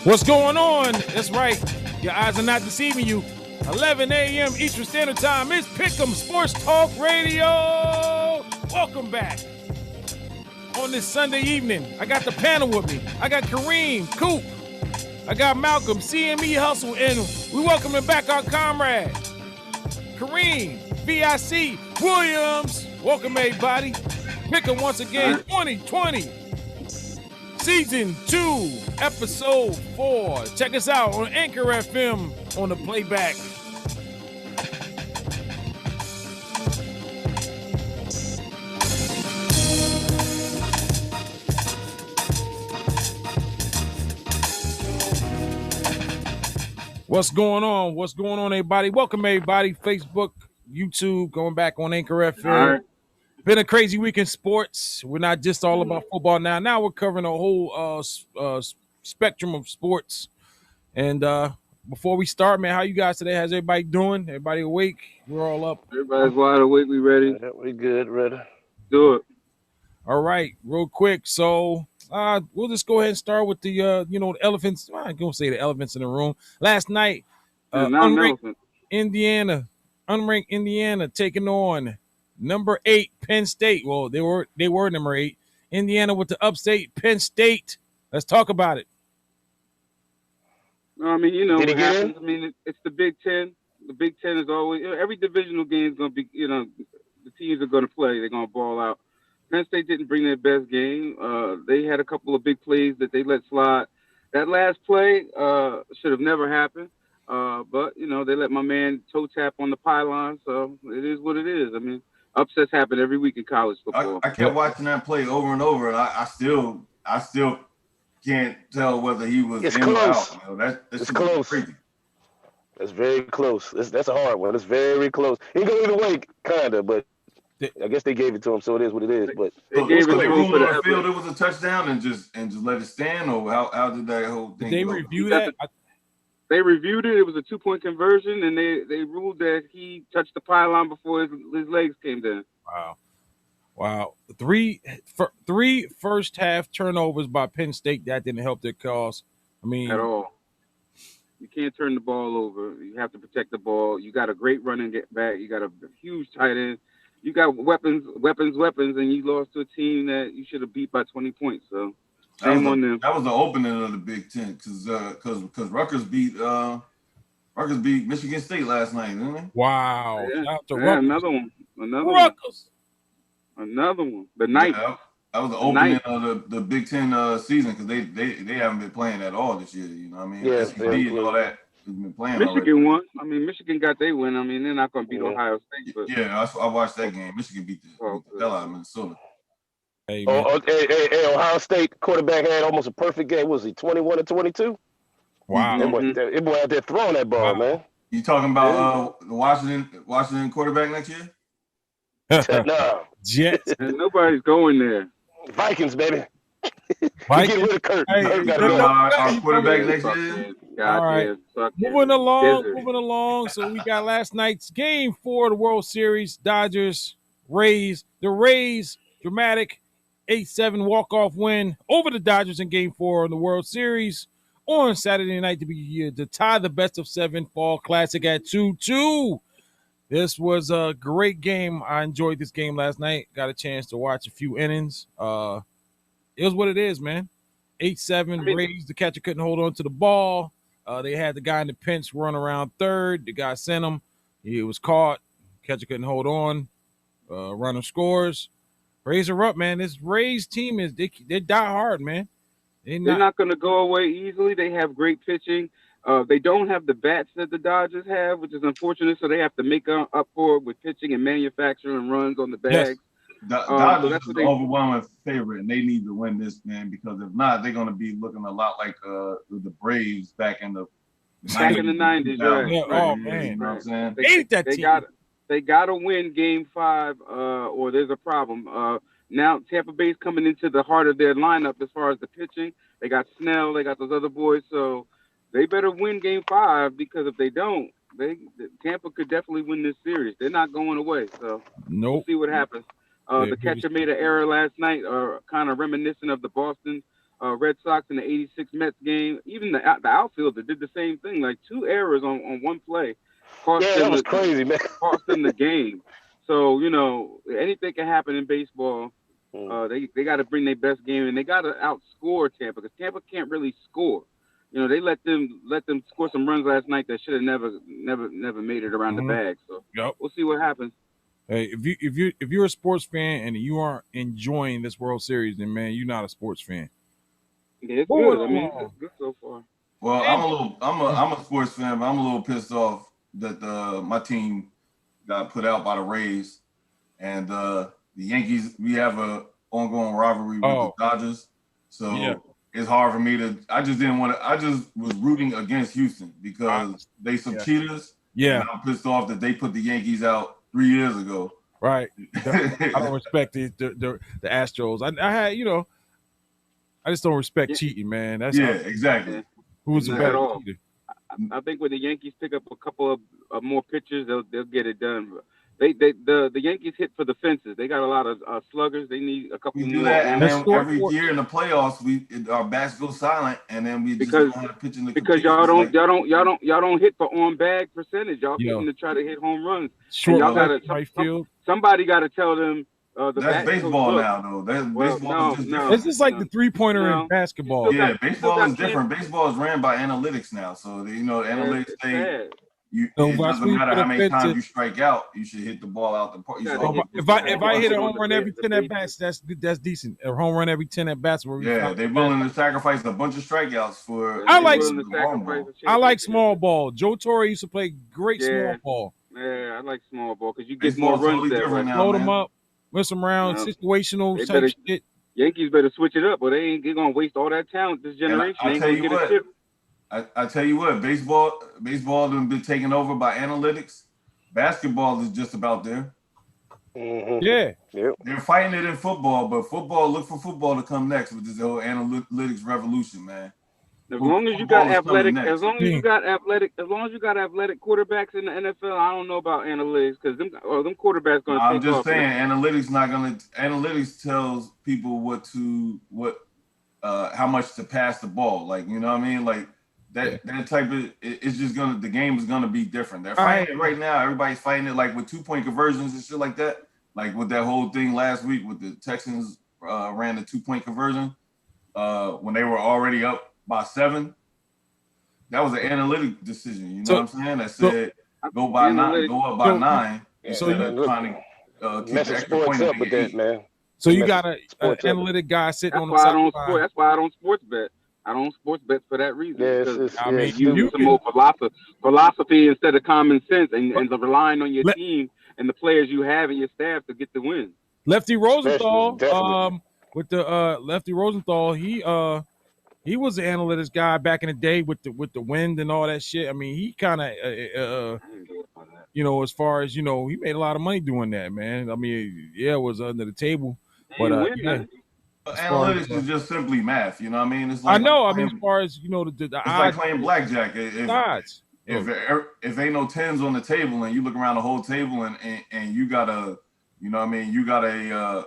What's going on? That's right. Your eyes are not deceiving you. 11 a.m. Eastern Standard Time. It's Pick'em Sports Talk Radio. Welcome back. On this Sunday evening, I got the panel with me. I got Kareem, Coop. I got Malcolm, CME Hustle, and we welcoming back our comrade, Kareem, VIC Williams. Welcome, everybody. Pick'em once again, 2020. Season 2, Episode 4. Check us out on Anchor FM on the playback. What's going on? What's going on, everybody? Welcome, everybody. Facebook, YouTube, going back on Anchor FM. All right. Been a crazy week in sports. We're not just all about football now. Now we're covering a whole spectrum of sports. And before we start, man, how you guys today? How's everybody doing? Everybody awake? We're all up. Everybody's wide awake. We ready? Yeah, we good, ready. Do it. All right, real quick. So we'll just go ahead and start with the the elephants. I'm gonna say the elephants in the room. Last night, unranked Indiana taking on number 8 Penn State. Well, they were number 8. Indiana with the upstate Penn State. Let's talk about it. I mean, you know what happens. I mean, it's the Big Ten. The Big Ten is always every divisional game is going to be. The teams are going to play. They're going to ball out. Penn State didn't bring their best game. They had a couple of big plays that they let slide. That last play should have never happened. But they let my man toe tap on the pylon. So it is what it is. I mean, upsets happen every week in college football. I kept watching that play over and over, and I still can't tell whether he was it's in close. or out. It's close. Crazy. It's very close. That's a hard one. It's very close. He go either way, kinda, but I guess they gave it to him, so it is what it is. But they ruled on the field it was a touchdown and just let it stand, or how did that whole thing? They go? review that. They reviewed it. It was a 2-point conversion, and they ruled that he touched the pylon before his legs came down. Wow. Three first half turnovers by Penn State. That didn't help their cause. I mean, at all. You can't turn the ball over. You have to protect the ball. You got a great running back. You got a huge tight end. You got weapons, and you lost to a team that you should have beat by 20 points. So shame on them. That was the opening of the Big Ten because Rutgers beat Michigan State last night, didn't they? Wow. Yeah, another one. Another one. The ninth. Yeah, that was the opening of the Big Ten season because they haven't been playing at all this year. You know what I mean? Yeah, SEC and all that has been playing. Michigan won. I mean, Michigan got their win. I mean, they're not going to beat Ohio State. But I watched that game. Michigan beat the hell out of Minnesota. Hey, Ohio State quarterback had almost a perfect game. Was he 21 or 22? Wow. It boy out there throwing that ball, man. You talking about the Washington quarterback next year? No. Jets. Nobody's going there. Vikings, baby. Vikings. Get rid of Kurt. Hey, Kurt gotta no, go. no. Our quarterback next year? All right. Moving along. So we got last night's game 4 of the World Series. Dodgers, Rays. The Rays, dramatic 8-7 walk-off win over the Dodgers in game 4 of the World Series on Saturday night to tie the best of 7 fall classic at 2-2. This was a great game. I enjoyed this game last night. Got a chance to watch a few innings. It was what it is, man. 8-7 Rays. The catcher couldn't hold on to the ball. They had the guy in the pinch run around third. The guy sent him. He was caught. Catcher couldn't hold on. Runner scores. Rays are up, man. This Rays team they die hard, man. They're not going to go away easily. They have great pitching. They don't have the bats that the Dodgers have, which is unfortunate. So they have to make up for it with pitching and manufacturing runs on the bags. Yes. Dodgers is the overwhelming favorite, and they need to win this, man, because if not, they're going to be looking a lot like the Braves back in the 90s. Right. Yeah, right. Oh, man. You know what I'm saying? They got to win Game 5, or there's a problem. Now Tampa Bay's coming into the heart of their lineup as far as the pitching. They got Snell, they got those other boys, so they better win Game 5 because if they don't, Tampa could definitely win this series. They're not going away, so nope. We'll see what happens. The catcher made an error last night, kind of reminiscent of the Boston Red Sox in the '86 Mets game. Even the outfielder did the same thing, like 2 errors on one play, cost Yeah, that them was crazy, man. cost them the game. So anything can happen in baseball. They got to bring their best game, and they got to outscore Tampa because Tampa can't really score. They let them score some runs last night that should have never made it around the bag. So we'll see what happens. Hey, if you're a sports fan and you aren't enjoying this World Series, then man, you're not a sports fan. Yeah, it's good. I mean, it's good so far. Well, I'm a sports fan, but I'm a little pissed off that my team got put out by the Rays, and the Yankees. We have a ongoing rivalry with the Dodgers, so it's hard for me to. I just didn't want to. I just was rooting against Houston because they some cheaters. Yeah, and I'm pissed off that they put the Yankees out 3 years ago. Right. I don't respect the Astros. I had I just don't respect cheating, man. That's exactly. Who's the better cheater? I think when the Yankees pick up a couple of more pitchers, they'll get it done. The Yankees hit for the fences. They got a lot of sluggers. They need a couple more. We do that, and then every year in the playoffs, our bats go silent, and then we just don't have pitching because y'all don't hit for on bag percentage. Y'all hitting to try to hit home runs. Sure, y'all got somebody got to tell them. That's baseball now, though. Baseball is just different. It's just like the 3-pointer in basketball. Yeah, baseball is different. Baseball is ran by analytics now, so analytics say. It doesn't matter how many times you strike out, you should hit the ball out the park. If I hit a home run every 10 at bats, that's decent. A home run every 10 at bats. They're willing to sacrifice a bunch of strikeouts for. I like small ball. Joe Torre used to play great small ball. Yeah, I like small ball because you get more runs there. Load them up, miss them around, situational type shit. Yankees better switch it up, or they're gonna waste all that talent this generation. I tell you what, baseball has been taken over by analytics. Basketball is just about there. Mm-hmm. Yeah. They're fighting it in football, but look for football to come next with this whole analytics revolution, man. As long as you got athletic quarterbacks in the NFL, I don't know about analytics because them quarterbacks going to. I'm just saying, analytics tells people how much to pass the ball. Like, you know what I mean? Like that type of. It's just the game is gonna be different. They're fighting it right now. Everybody's fighting it like with 2-point conversions and shit like that. Like with that whole thing last week with the Texans ran the 2-point conversion when they were already up by 7. That was an analytic decision. You know what I'm saying? That said go up by 9 instead of trying to keep the extra point up with that, man. So you got an analytic guy sitting on the side. That's why I don't sports bet. I don't sports bet for that reason. You use some more philosophy instead of common sense and relying on your team and the players you have and your staff to get the win. Lefty Rosenthal, Lefty Rosenthal, he was an analytics guy back in the day with the wind and all that shit. I mean, he kind of, as far as he made a lot of money doing that, man. I mean, it was under the table, but analytics is just simply math. You know what I mean? It's like I know. I mean, as far as the it's like playing blackjack. If ain't no 10s on the table and you look around the whole table and you got a, you know what I mean, you got a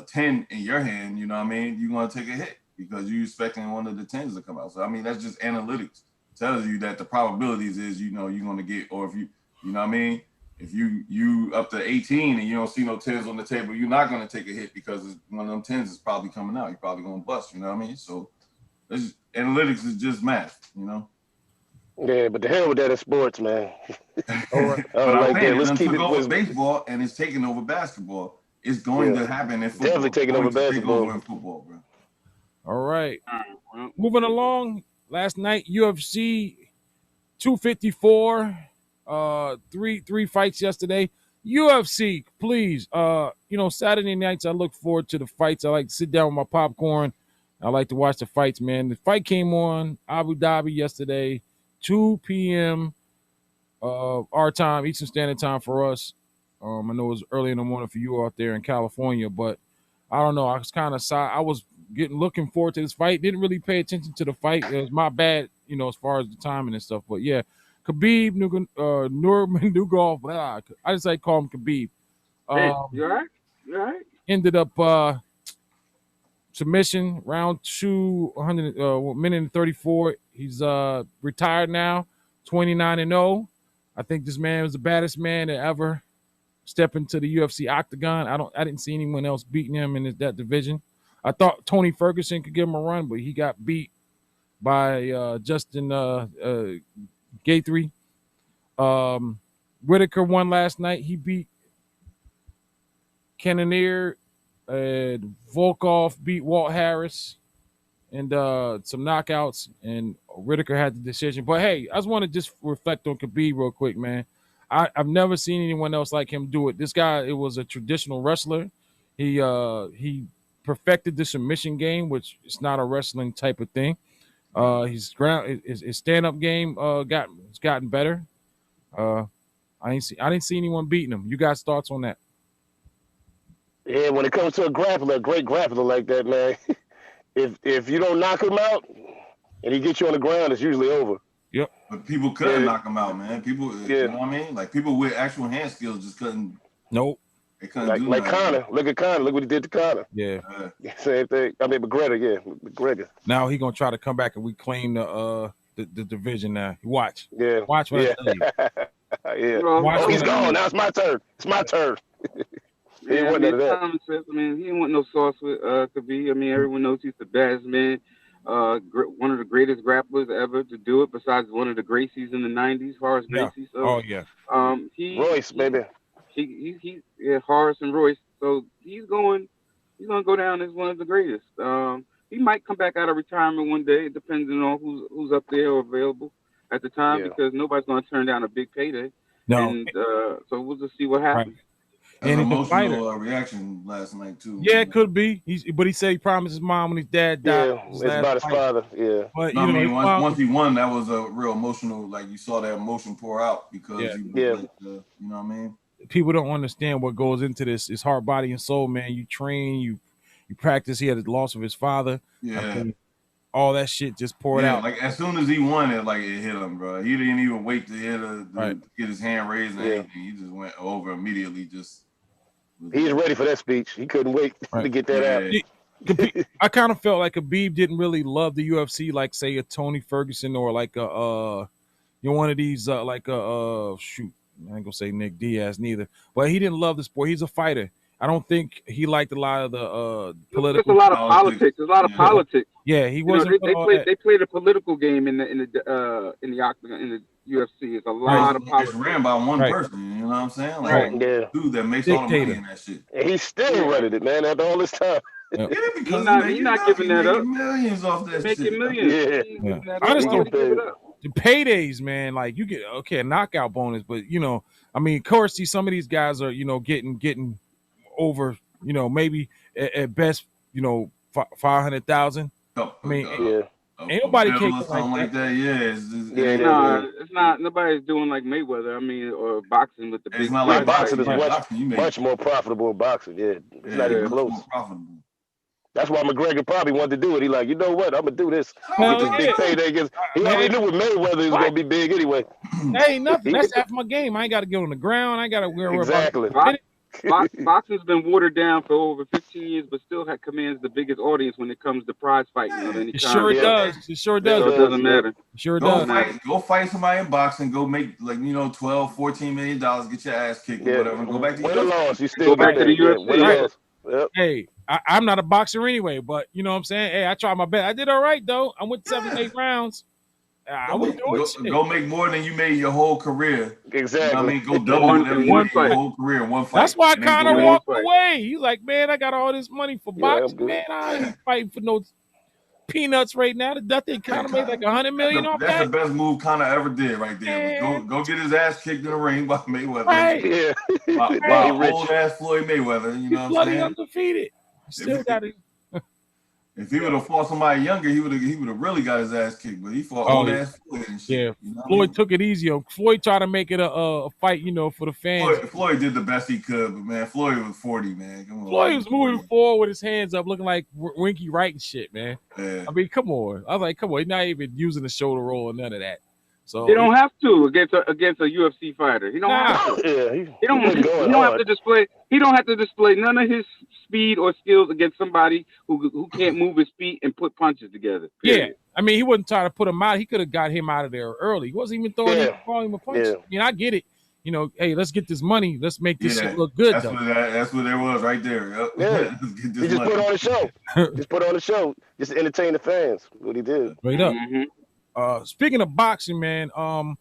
10 in your hand, you know what I mean, you're gonna take a hit because you're expecting one of the 10s to come out. So I mean, that's just analytics. It tells you that the probabilities is you're gonna get, or if you know what I mean, if you up to 18 and you don't see no 10s on the table, you're not gonna take a hit because one of them 10s is probably coming out. You're probably gonna bust. You know what I mean? So analytics is just math. Yeah, but the hell with that in sports, man. All right. Let's keep it with baseball, and it's taking over basketball. It's going to happen in football. Definitely taking over basketball. In football, bro. All right. Moving along. Last night, UFC 254. Three fights yesterday. UFC, please. Saturday nights I look forward to the fights. I like to sit down with my popcorn. I like to watch the fights, man. The fight came on Abu Dhabi yesterday, 2 p.m. Our time, Eastern Standard Time for us. I know it was early in the morning for you out there in California, but I don't know. I was kind of looking forward to this fight. Didn't really pay attention to the fight. It was my bad, as far as the timing and stuff. But yeah, Khabib Nurmagomedov. I just call him Khabib. You all right? Ended up submission, round 2, 100 minute and 34. He's retired now, 29-0. I think this man was the baddest man that ever stepped into the UFC octagon. I didn't see anyone else beating him in that division. I thought Tony Ferguson could give him a run, but he got beat by Justin Gaethje. Whitaker won last night. He beat Cannonier. Volkov beat Walt Harris and some knockouts, and Whitaker had the decision. But hey, I just want to just reflect on Khabib real quick, man. I've never seen anyone else like him do it. This guy, it was a traditional wrestler. He perfected the submission game, which is not a wrestling type of thing. His stand-up game has gotten better. I didn't see anyone beating him. You guys' thoughts on that? Yeah, when it comes to a great grappler like that, man, if you don't knock him out and he gets you on the ground, it's usually over. Yep. But people couldn't knock him out, man. People, you know what I mean? Like people with actual hand skills just couldn't. Nope. They couldn't do like that. Conor. Look at Conor. Look what he did to Conor. Yeah. Same thing. I mean, McGregor. Now he gonna try to come back and reclaim the division. Now watch. Yeah. Watch what I tell you. Yeah. Watch He's gone. Now it's my turn. It's my turn. He Yeah, wasn't none of that. Thomas says, he didn't want no sauce with Khabib. Everyone knows he's the baddest man, one of the greatest grapplers ever to do it, besides one of the Gracies in the '90s, Horace Gracie. So, Royce, baby. Horace and Royce. So he's gonna go down as one of the greatest. He might come back out of retirement one day, depending on who's up there or available at the time, because nobody's gonna turn down a big payday. No. And so we'll just see what happens. Right. And an emotional reaction last night too. Yeah, it could be. But he said he promised his mom when his dad died. Yeah, it's about his father. Yeah. But once he won, that was a real emotional. Like you saw that emotion pour out because you know what I mean. People don't understand what goes into this. It's heart, body, and soul, man. You train, you practice. He had the loss of his father. Yeah. All that shit just poured out. Like as soon as he won it, like it hit him, bro. He didn't even wait to get his hand raised and anything. He just went over immediately. He's ready for that speech. He couldn't wait to get that out. I kind of felt like Khabib didn't really love the UFC, like say a Tony Ferguson or like one of these shoot, I ain't gonna say Nick Diaz neither, but he didn't love the sport. He's a fighter. I don't think he liked a lot of the political. There's a lot of politics. There's a lot of politics. Yeah, he wasn't. They played a political game in the octagon in the UFC. It's a lot of politics. It's ran by one person. You know what I'm saying? Like dude that makes all the money in that shit. And he's still running it, man. After all this time. Yeah, because he's not giving that up. Millions off that shit. Making millions. Yeah. I just don't the paydays, man. Like you get a knockout bonus, but of course, some of these guys are getting over, maybe at best, 500,000. I mean, ain't nobody kicking like that. It's not. Nobody's doing like Mayweather. Or boxing with the big. It's not like boxing is much more profitable than boxing. Yeah, it's not even close. That's why McGregor probably wanted to do it. He like, you know what? I'm gonna do this. Get this big payday against. He already knew with Mayweather it was gonna be big anyway. Hey, nothing. That's half my game. I ain't got to get on the ground. I ain't got to worry about boxing's been watered down for over 15 years, but still commands the biggest audience when it comes to prize fighting. It sure does. It sure does. So it doesn't matter. It sure does. Go fight somebody in boxing. Go make $12, $14 million. Get your ass kicked or whatever. And go back to the UFC. Yep. Hey, I'm not a boxer anyway, but you know what I'm saying? Hey, I tried my best. I did all right though. I went 7-8 rounds. Go make more than you made your whole career. Exactly. Go double your whole career in one fight. That's why Conor walked away. He's like, man, I got all this money for boxing, man. I ain't fighting for no peanuts right now. I think Conor made like $100 million off that. That's the best move Conor ever did right there. Go get his ass kicked in the ring by Mayweather. Right. Yeah. By old ass Floyd Mayweather. You know what I'm saying? Undefeated. Still got it. If he would have fought somebody younger, he would have really got his ass kicked. But he fought old ass Floyd and shit. Yeah, Floyd took it easy. Floyd tried to make it a fight, for the fans. Floyd did the best he could, but man, Floyd was 40, man. Come on, Floyd was moving forward with his hands up, looking like Winky Wright and shit, man. Yeah. I mean, come on. I was like, come on, he's not even using the shoulder roll or none of that. So they don't have to against a UFC fighter. He don't have to. Yeah, he don't have to display. He don't have to display none of his speed or skills against somebody who can't move his feet and put punches together. Period. Yeah, I mean, he wasn't trying to put him out. He could have got him out of there early. He wasn't even throwing him a punch. Yeah. I mean, I get it. You know, hey, let's get this money. Let's make this shit look good. That's what there was right there. Yep. Yeah, he just put on a show. Just put on a show. Just to entertain the fans. What he did. Straight up. Speaking of boxing, man, I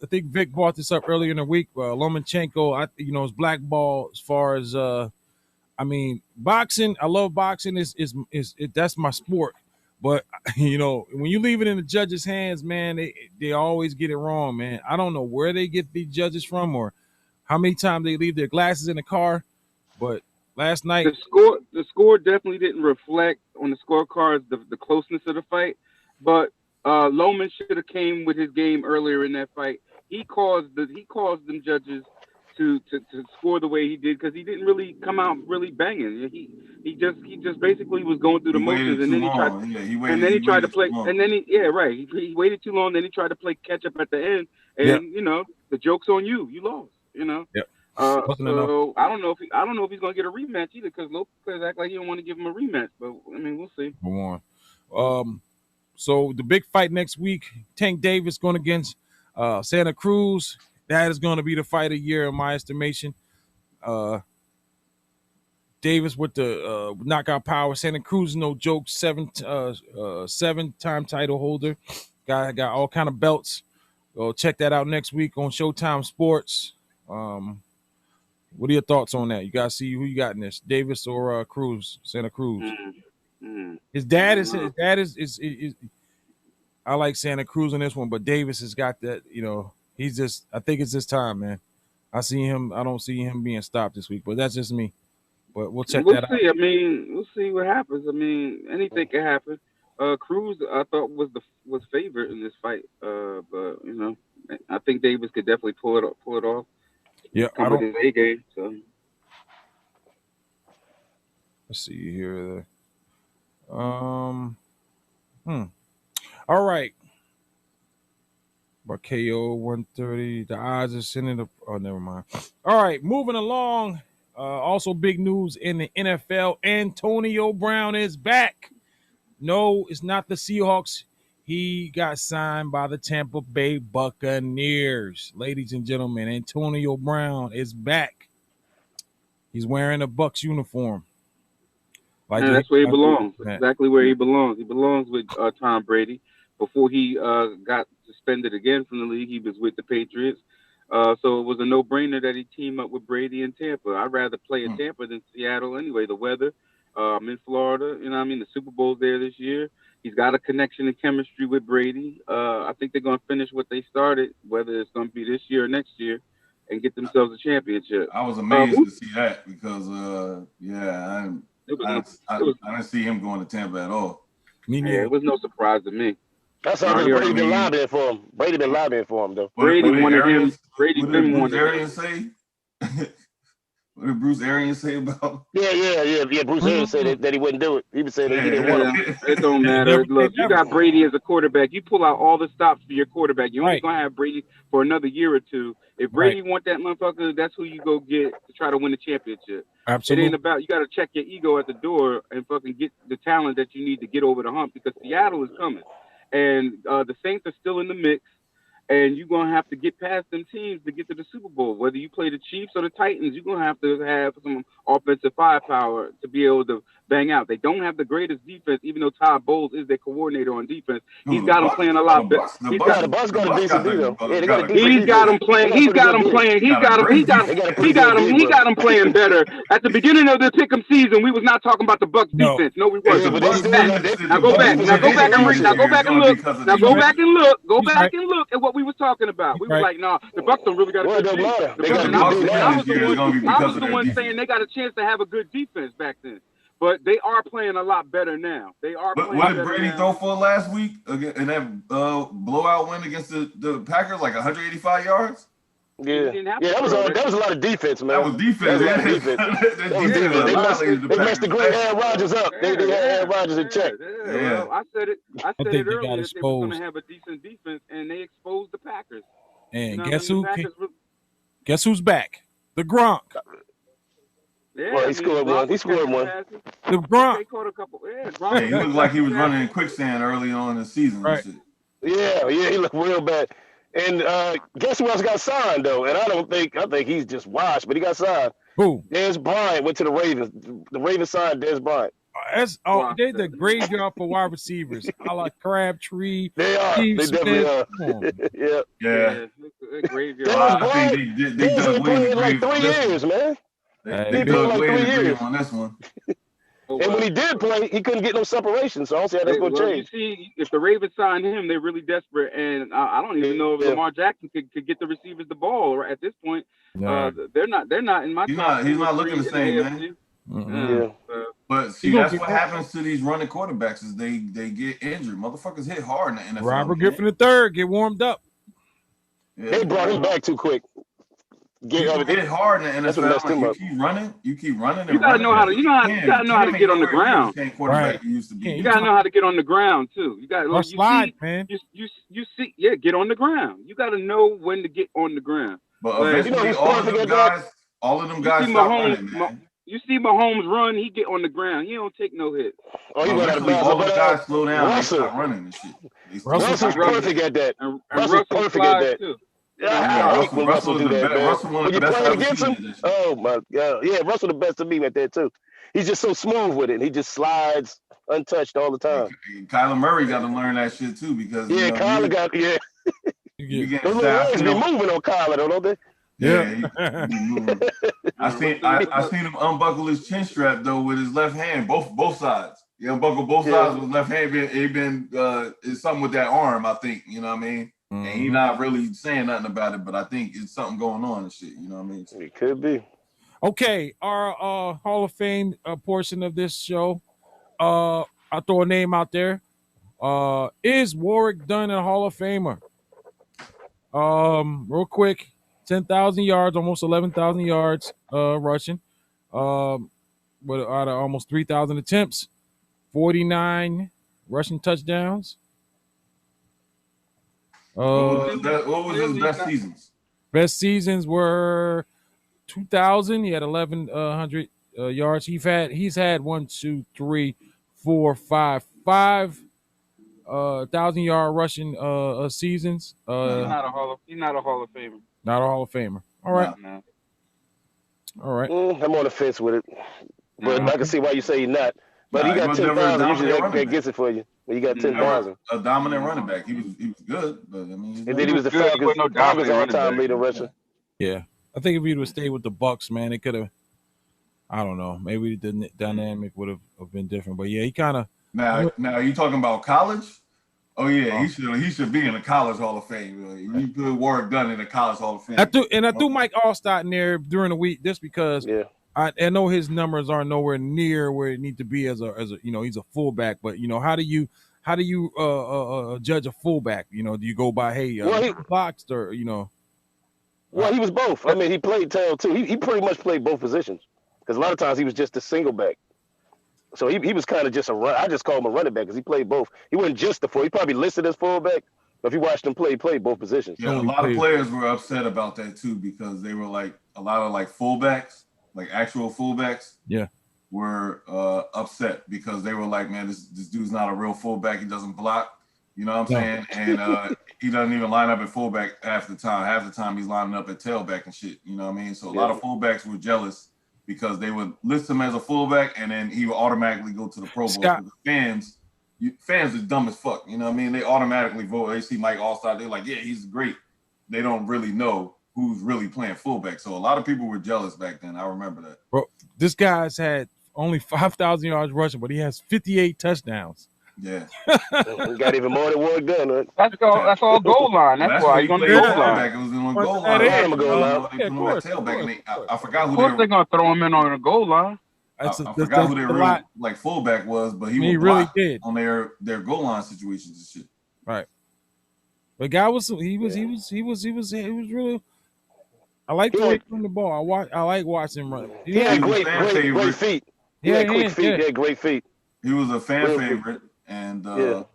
think Vic brought this up earlier in the week. Lomachenko, is blackballed as far as I mean, boxing. I love boxing. Is that's my sport. But when you leave it in the judges' hands, man, they always get it wrong, man. I don't know where they get these judges from or how many times they leave their glasses in the car. But last night, the score definitely didn't reflect on the scorecards the closeness of the fight. But Loman should have came with his game earlier in that fight. He caused them judges to score the way he did because he didn't really come out really banging. He just basically was going through the motions, and then he tried to play, and then he waited too long. Then he tried to play catch up at the end, and the joke's on you. You lost. Yep. So I don't know if he's gonna get a rematch either because Lopez act like he don't want to give him a rematch. But I mean, we'll see. Go on. So the big fight next week, Tank Davis going against Santa Cruz. That is going to be the fight of the year in my estimation. Davis with the knockout power. Santa Cruz, no joke, seven-time title holder. Got all kind of belts. Go check that out next week on Showtime Sports. What are your thoughts on that? You guys see who you got in this, Davis or Cruz? Santa Cruz. His dad is. I like Santa Cruz in this one, but Davis has got that. He's just. I think it's his time, man. I don't see him being stopped this week, but that's just me. But we'll check that out. We'll see. I mean, we'll see what happens. I mean, anything can happen. Cruz, I thought was favored in this fight, but I think Davis could definitely pull it off. Yeah, I don't. A game. So let's see here. All right. By KO 130. The odds are sending up. Oh, never mind. All right, moving along. Also, big news in the NFL. Antonio Brown is back. No, it's not the Seahawks. He got signed by the Tampa Bay Buccaneers. Ladies and gentlemen, Antonio Brown is back. He's wearing a Bucs uniform. That's where he belongs. That's exactly where he belongs. He belongs with Tom Brady. Before he got suspended again from the league, he was with the Patriots. So it was a no-brainer that he team up with Brady in Tampa. I'd rather play in Tampa than Seattle anyway. The weather, I'm in Florida. The Super Bowl's there this year. He's got a connection and chemistry with Brady. I think they're going to finish what they started, whether it's going to be this year or next year, and get themselves a championship. I was amazed to see that because, I didn't see him going to Tampa at all. It was no surprise to me. That's how Brady been lobbying for him. Brady been lobbying for him, though. Brady wanted him. Brady been wanted him. What did Bruce Arians say about? Yeah. Bruce Arians said that he wouldn't do it. He was saying that he didn't want him. It don't matter. Look, you got Brady as a quarterback. You pull out all the stops for your quarterback. You're only gonna have Brady for another year or two. If Brady want that motherfucker, that's who you go get to try to win the championship. Absolutely. It ain't about you got to check your ego at the door and fucking get the talent that you need to get over the hump because Seattle is coming, and the Saints are still in the mix. And you're going to have to get past them teams to get to the Super Bowl. Whether you play the Chiefs or the Titans, you're going to have some offensive firepower to be able to bang out. They don't have the greatest defense, even though Todd Bowles is their coordinator on defense. He's got them playing a lot better. The Bucs got a decent deal. He's got them playing. He's got them playing better. At the beginning of the pick'em season, we was not talking about the Bucs defense. No, we wasn't. Now go back and look at what we was talking about. We were like, no, the Bucs don't really got a good defense. I was the one saying they got a chance to have a good defense back then. But they are playing a lot better now. What did Brady throw for last week in that blowout win against the Packers? Like 185 yards? Yeah, that was a lot of defense, man. That was defense. That was defense. They messed the great Aaron Rodgers up. They had Aaron Rodgers in check. Well, I said it earlier that they were going to have a decent defense, and they exposed the Packers. And guess who's back? The Gronk. Yeah, well, he scored one. The Gronk. They caught a couple. Yeah, he looked like he was running in quicksand early on in the season. Right. Yeah, he looked real bad. And guess who else got signed though? And I think he's just washed, but he got signed. Who? Dez Bryant went to the Ravens. The Ravens signed Dez Bryant. They're the graveyard for wide receivers. I like Crabtree. They are. Steve They definitely are. Yeah. Graveyard. I think they dug way in like 3 years, man. They dug way in the grave on this one. And when he did play, he couldn't get no separation. So I don't see how that's going to change. You see, if the Ravens signed him, they're really desperate. And I don't even know if Lamar Jackson could get the receivers the ball at this point. They're not in my. He's not looking the same, man. But see, that's what happens to these running quarterbacks is they get injured. Motherfuckers hit hard in the NFL. Robert Griffin III get warmed up. Yeah, they brought him back too quick. Hit hard in the NFL. You keep running. You gotta know how to. You gotta know how to get on the ground. Right. You gotta know how to get on the ground too. You gotta slide, man. You see, get on the ground. You gotta know when to get on the ground. But eventually, all of them guys stop running, man. You see Mahomes run, he get on the ground. He don't take no hits. Oh, he got all the guys slow down. Russell, they stop running and shit. Russell's perfect at that. And Russell's perfect at that. Too. I hate when Russell do that, man. When you're playing against him, oh my God. Yeah, Russell the best to me at that too. He's just so smooth with it. He just slides untouched all the time. Kyler Murray got to learn that shit too because Kyler got Those little legs be moving on Kyler, don't they? Yeah. I seen him unbuckle his chin strap though with his left hand, both sides. He unbuckled both sides with his left hand. It's something with that arm, I think. You know what I mean? And he not really saying nothing about it, but I think it's something going on and shit. You know what I mean? It could be. Okay, our Hall of Fame portion of this show. I'll throw a name out there. Is Warrick Dunn a Hall of Famer? Real quick, 10,000 yards, almost 11,000 yards rushing. Out of almost 3,000 attempts, 49 rushing touchdowns. What was his best seasons? Best seasons were 2000. He had 1,100 yards. He's had 5 1,000-yard rushing seasons. He's not a Hall of Famer. Not a Hall of Famer. All right. No. All right. I'm on the fence with it, but I can see why you say he's not. But he got 10,000. Usually that gets it for you. When you got 10,000. A dominant running back. He was good, but I mean. And then he was the Falcons all-time leading rusher. Yeah, I think if he would have stayed with the Bucks, man, it could have. I don't know. Maybe the dynamic would have been different. But yeah, he kind of. Now you talking about college? Oh yeah, he should be in the College Hall of Fame. You put Warrick Dunn in the College Hall of Fame. I threw Mike Allstott in there during the week just because. Yeah. I know his numbers aren't nowhere near where it need to be as a he's a fullback, but how do you judge a fullback? Do you go by he boxed or Well, he was both. I mean, he played tail too. He pretty much played both positions because a lot of times he was just a single back. So he was kind of just a run. I just call him a running back because he played both. He wasn't just a full. He probably listed as fullback, but if you watched him play, he played both positions. Yeah, a lot of players were upset about that too because they were like a lot of like fullbacks. Like actual fullbacks, were upset because they were like, man, this dude's not a real fullback. He doesn't block, you know what I'm saying? And he doesn't even line up at fullback half the time. Half the time he's lining up at tailback and shit, you know what I mean? So a lot of fullbacks were jealous because they would list him as a fullback and then he would automatically go to the Pro Bowl. Fans are dumb as fuck, you know what I mean? They automatically vote. They see Mike Allstott, they're like, yeah, he's great. They don't really know who's really playing fullback. So a lot of people were jealous back then. I remember that. Bro, this guy's had only 5,000 yards rushing, but he has 58 touchdowns. Yeah. He got even more than Warrick Dunn, right? That's all goal line. That's why he's going to go line. It was on goal line. I forgot who of course they're going to throw him in on the goal line. I forgot who their real like fullback was, but he really did on their goal line situations and shit. Right. The guy was really I like the way he run the ball. I like watching him run. He had great feet. He had quick feet. He had great feet. He was a fan favorite, and that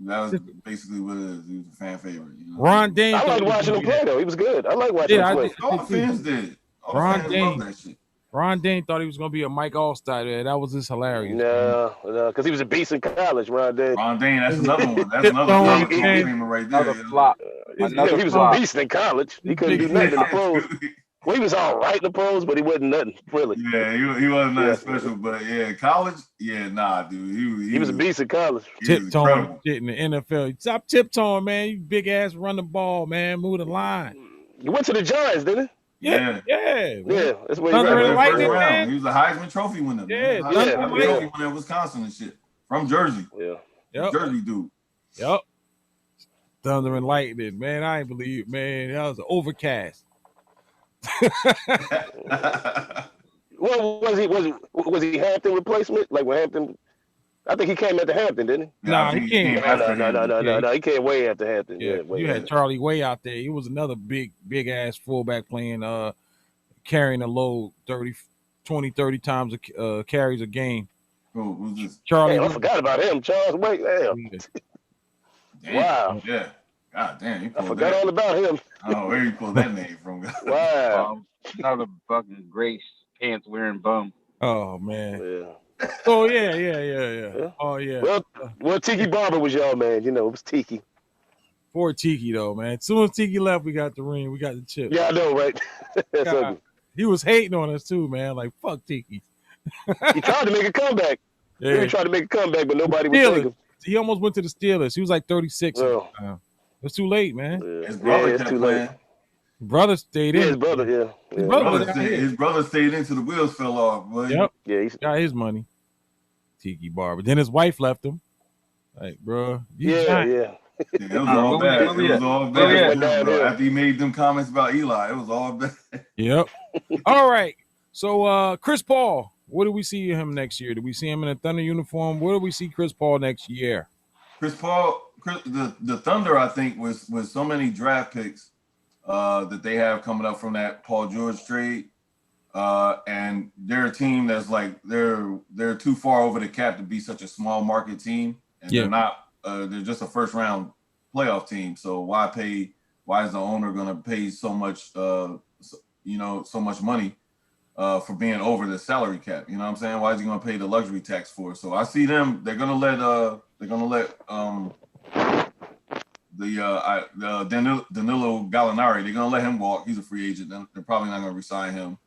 was basically what it is. He was a fan favorite. You know? Ron Dane. I like watching him play though. He was good. I like watching him play. All the fans did. Ron Dane. Ron Dane thought he was gonna be a Mike Allstott. That was just hilarious. No, because he was a beast in college. Ron Dane. That's another one. That's another one right there. Another flop. He was a beast in college. He couldn't do nothing in the pros. Well, he was all right in the pros, but he wasn't nothing really. Yeah, he wasn't nothing special. But college, nah, dude. He was a beast in college. Tiptoeing shit in the NFL. Stop tiptoeing, man. You big ass run the ball, man. Move the line. He went to the Giants, didn't he? Yeah. That's where he ran. He was a Heisman Trophy winner. Heisman Trophy winner in Wisconsin and shit from Jersey. Yeah, Jersey dude. Yep. Thunder and lightning, man. I ain't believe, man. That was overcast. Well, was he Hampton replacement? Like when Hampton, I think he came after Hampton, didn't he? Nah, he came. No. He came way after Hampton. You had Charlie Way out there. He was another big ass fullback playing, carrying a load 30 times carries a game. Oh, who's this? Charlie. I forgot about him. Charles Way. Damn. Wow. Yeah. God damn. I forgot all about him. Oh, where you pulled that name from? Wow. Another fucking Grace pants wearing bum. Oh man. Yeah. Oh yeah. Oh yeah. Well, Tiki Barber was y'all man. You know, it was Tiki. Poor Tiki though, man. As soon as Tiki left, we got the ring. We got the chip. Yeah, I know, right? He was hating on us too, man. Like fuck Tiki. He tried to make a comeback. Yeah. He tried to make a comeback, but nobody would take him. He almost went to the Steelers. He was like 36. It's too late, man. His brother kept playing. Brother stayed in. His brother, His brother stayed in till the wheels fell off. Boy. Yep. Yeah, he got his money. Tiki Barber. Then his wife left him. Like, bro. It was all bad. It was all bad. After he made them comments about Eli, it was all bad. Yep. All right. So, Chris Paul, what do we see him next year? Do we see him in a Thunder uniform? Where do we see Chris Paul next year? Chris Paul, the Thunder, I think, with so many draft picks that they have coming up from that Paul George trade, and they're a team that's like they're too far over the cap to be such a small market team, and they're not. They're just a first round playoff team. So why is the owner going to pay so much? So much money for being over the salary cap? You know what I'm saying? Why is he going to pay the luxury tax for it? So I see them. They're going to let Danilo Gallinari. They're gonna let him walk. He's a free agent. They're probably not gonna re-sign him.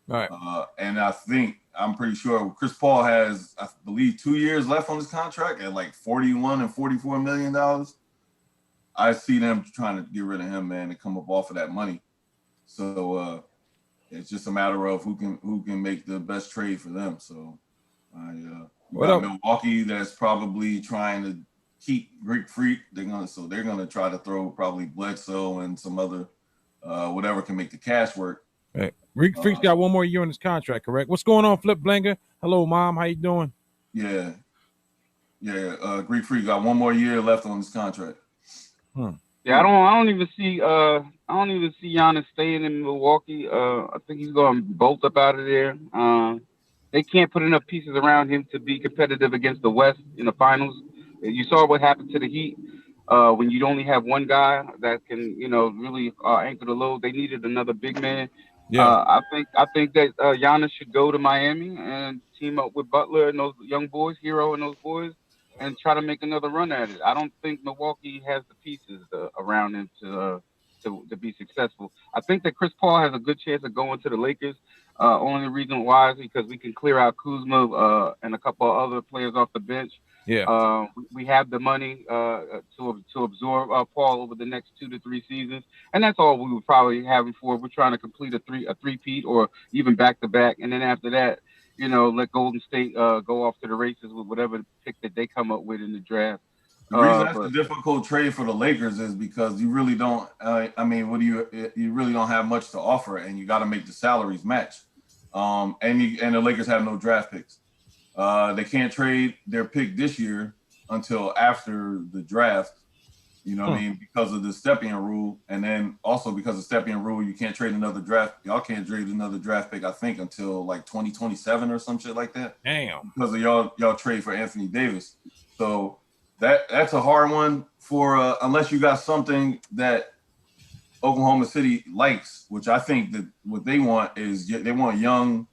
All right. And I'm pretty sure Chris Paul has, I believe, 2 years left on his contract at like $41 and $44 million. I see them trying to get rid of him, man, and come up off of that money. So it's just a matter of who can make the best trade for them. So Milwaukee that's probably trying to keep Greek Freak. They're gonna try to throw probably Bledsoe and some other whatever can make the cash work. Right. Greek Freak's got one more year on his contract, correct? What's going on, Flip Blanger? Hello, Mom. How you doing? Yeah. Greek Freak got one more year left on his contract. Yeah, I don't even see Giannis staying in Milwaukee. I think he's going to bolt up out of there. They can't put enough pieces around him to be competitive against the West in the finals. You saw what happened to the Heat when you only have one guy that can, really anchor the load. They needed another big man. Yeah, I think that Giannis should go to Miami and team up with Butler and those young boys, Hero and those boys, and try to make another run at it. I don't think Milwaukee has the pieces around him to be successful. I think that Chris Paul has a good chance of going to the Lakers. Only reason why is because we can clear out Kuzma and a couple of other players off the bench. Yeah, we have the money to absorb Paul over the next 2 to 3 seasons, and that's all we would probably have him for. We're trying to complete a three-peat or even back-to-back, and then after that, let Golden State go off to the races with whatever pick that they come up with in the draft. The reason that's a difficult trade for the Lakers is because you really don't. You really don't have much to offer, and you got to make the salaries match. And the Lakers have no draft picks. They can't trade their pick this year until after the draft, You know what I mean? Because of the Stepien rule, and then also because of Stepien rule, you can't trade another draft. Y'all can't trade another draft pick, I think, until like 2027 or some shit like that. Damn. Because of y'all trade for Anthony Davis. So that's a hard one for unless you got something that Oklahoma City likes, which I think that what they want is they want young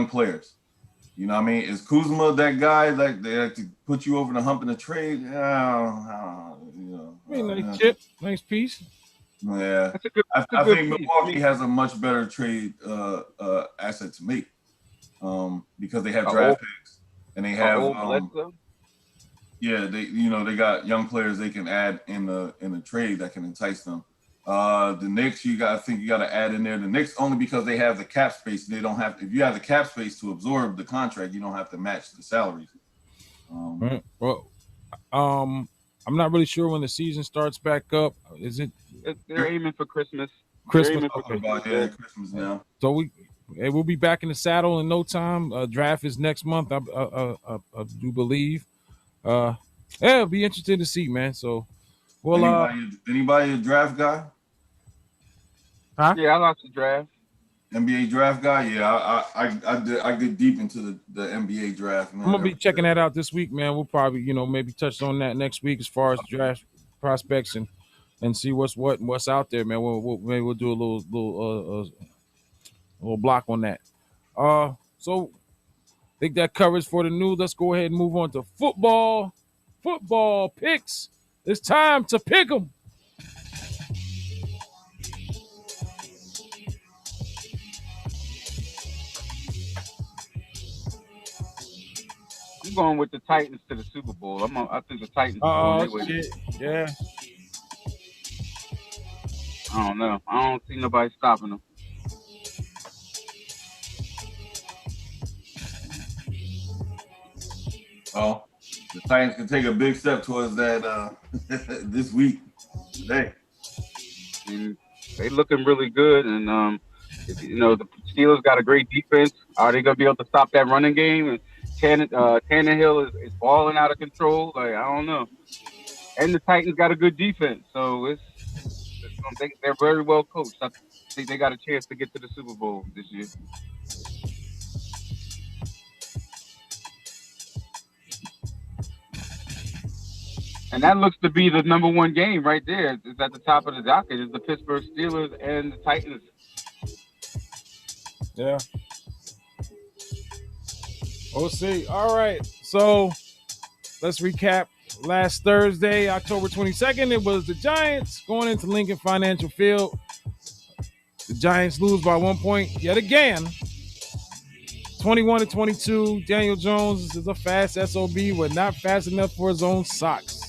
players. You know what I mean? Is Kuzma that guy like they have to put you over the hump in the trade? Nice chip, nice piece. Yeah, I think Milwaukee has a much better trade asset to make because they have draft picks and they have they got young players they can add in the trade that can entice them. The Knicks, I think you got to add in there. The Knicks only because they have the cap space. They don't have. If you have the cap space to absorb the contract, you don't have to match the salaries. I'm not really sure when the season starts back up. Is it? They're aiming for Christmas. Christmas now. So we'll be back in the saddle in no time. Draft is next month, I do believe. It'll be interesting to see, man. So, anybody a draft guy? Huh? Yeah, I like the draft. NBA draft guy, yeah. I get deep into the NBA draft, man. I'm gonna be checking that out this week, man. We'll probably, maybe touch on that next week as far as draft prospects and see what's out there, man. Maybe we'll do a little block on that. So I think that covers for the news. Let's go ahead and move on to football. Football picks. It's time to pick them. I'm going with the Titans to the Super Bowl. I think the Titans. Shit. Yeah. I don't know. I don't see nobody stopping them. Well, the Titans can take a big step towards that this week, today. And they looking really good, and the Steelers got a great defense. Are they going to be able to stop that running game? And Tannehill is balling out of control. Like, I don't know. And the Titans got a good defense, so they're very well coached. I think they got a chance to get to the Super Bowl this year. And that looks to be the number one game right there. It's at the top of the docket. It's the Pittsburgh Steelers and the Titans. Yeah. We'll see. All right. So let's recap. Last Thursday, October 22nd, it was the Giants going into Lincoln Financial Field. The Giants lose by 1 point yet again. 21-22. Daniel Jones is a fast SOB, but not fast enough for his own socks.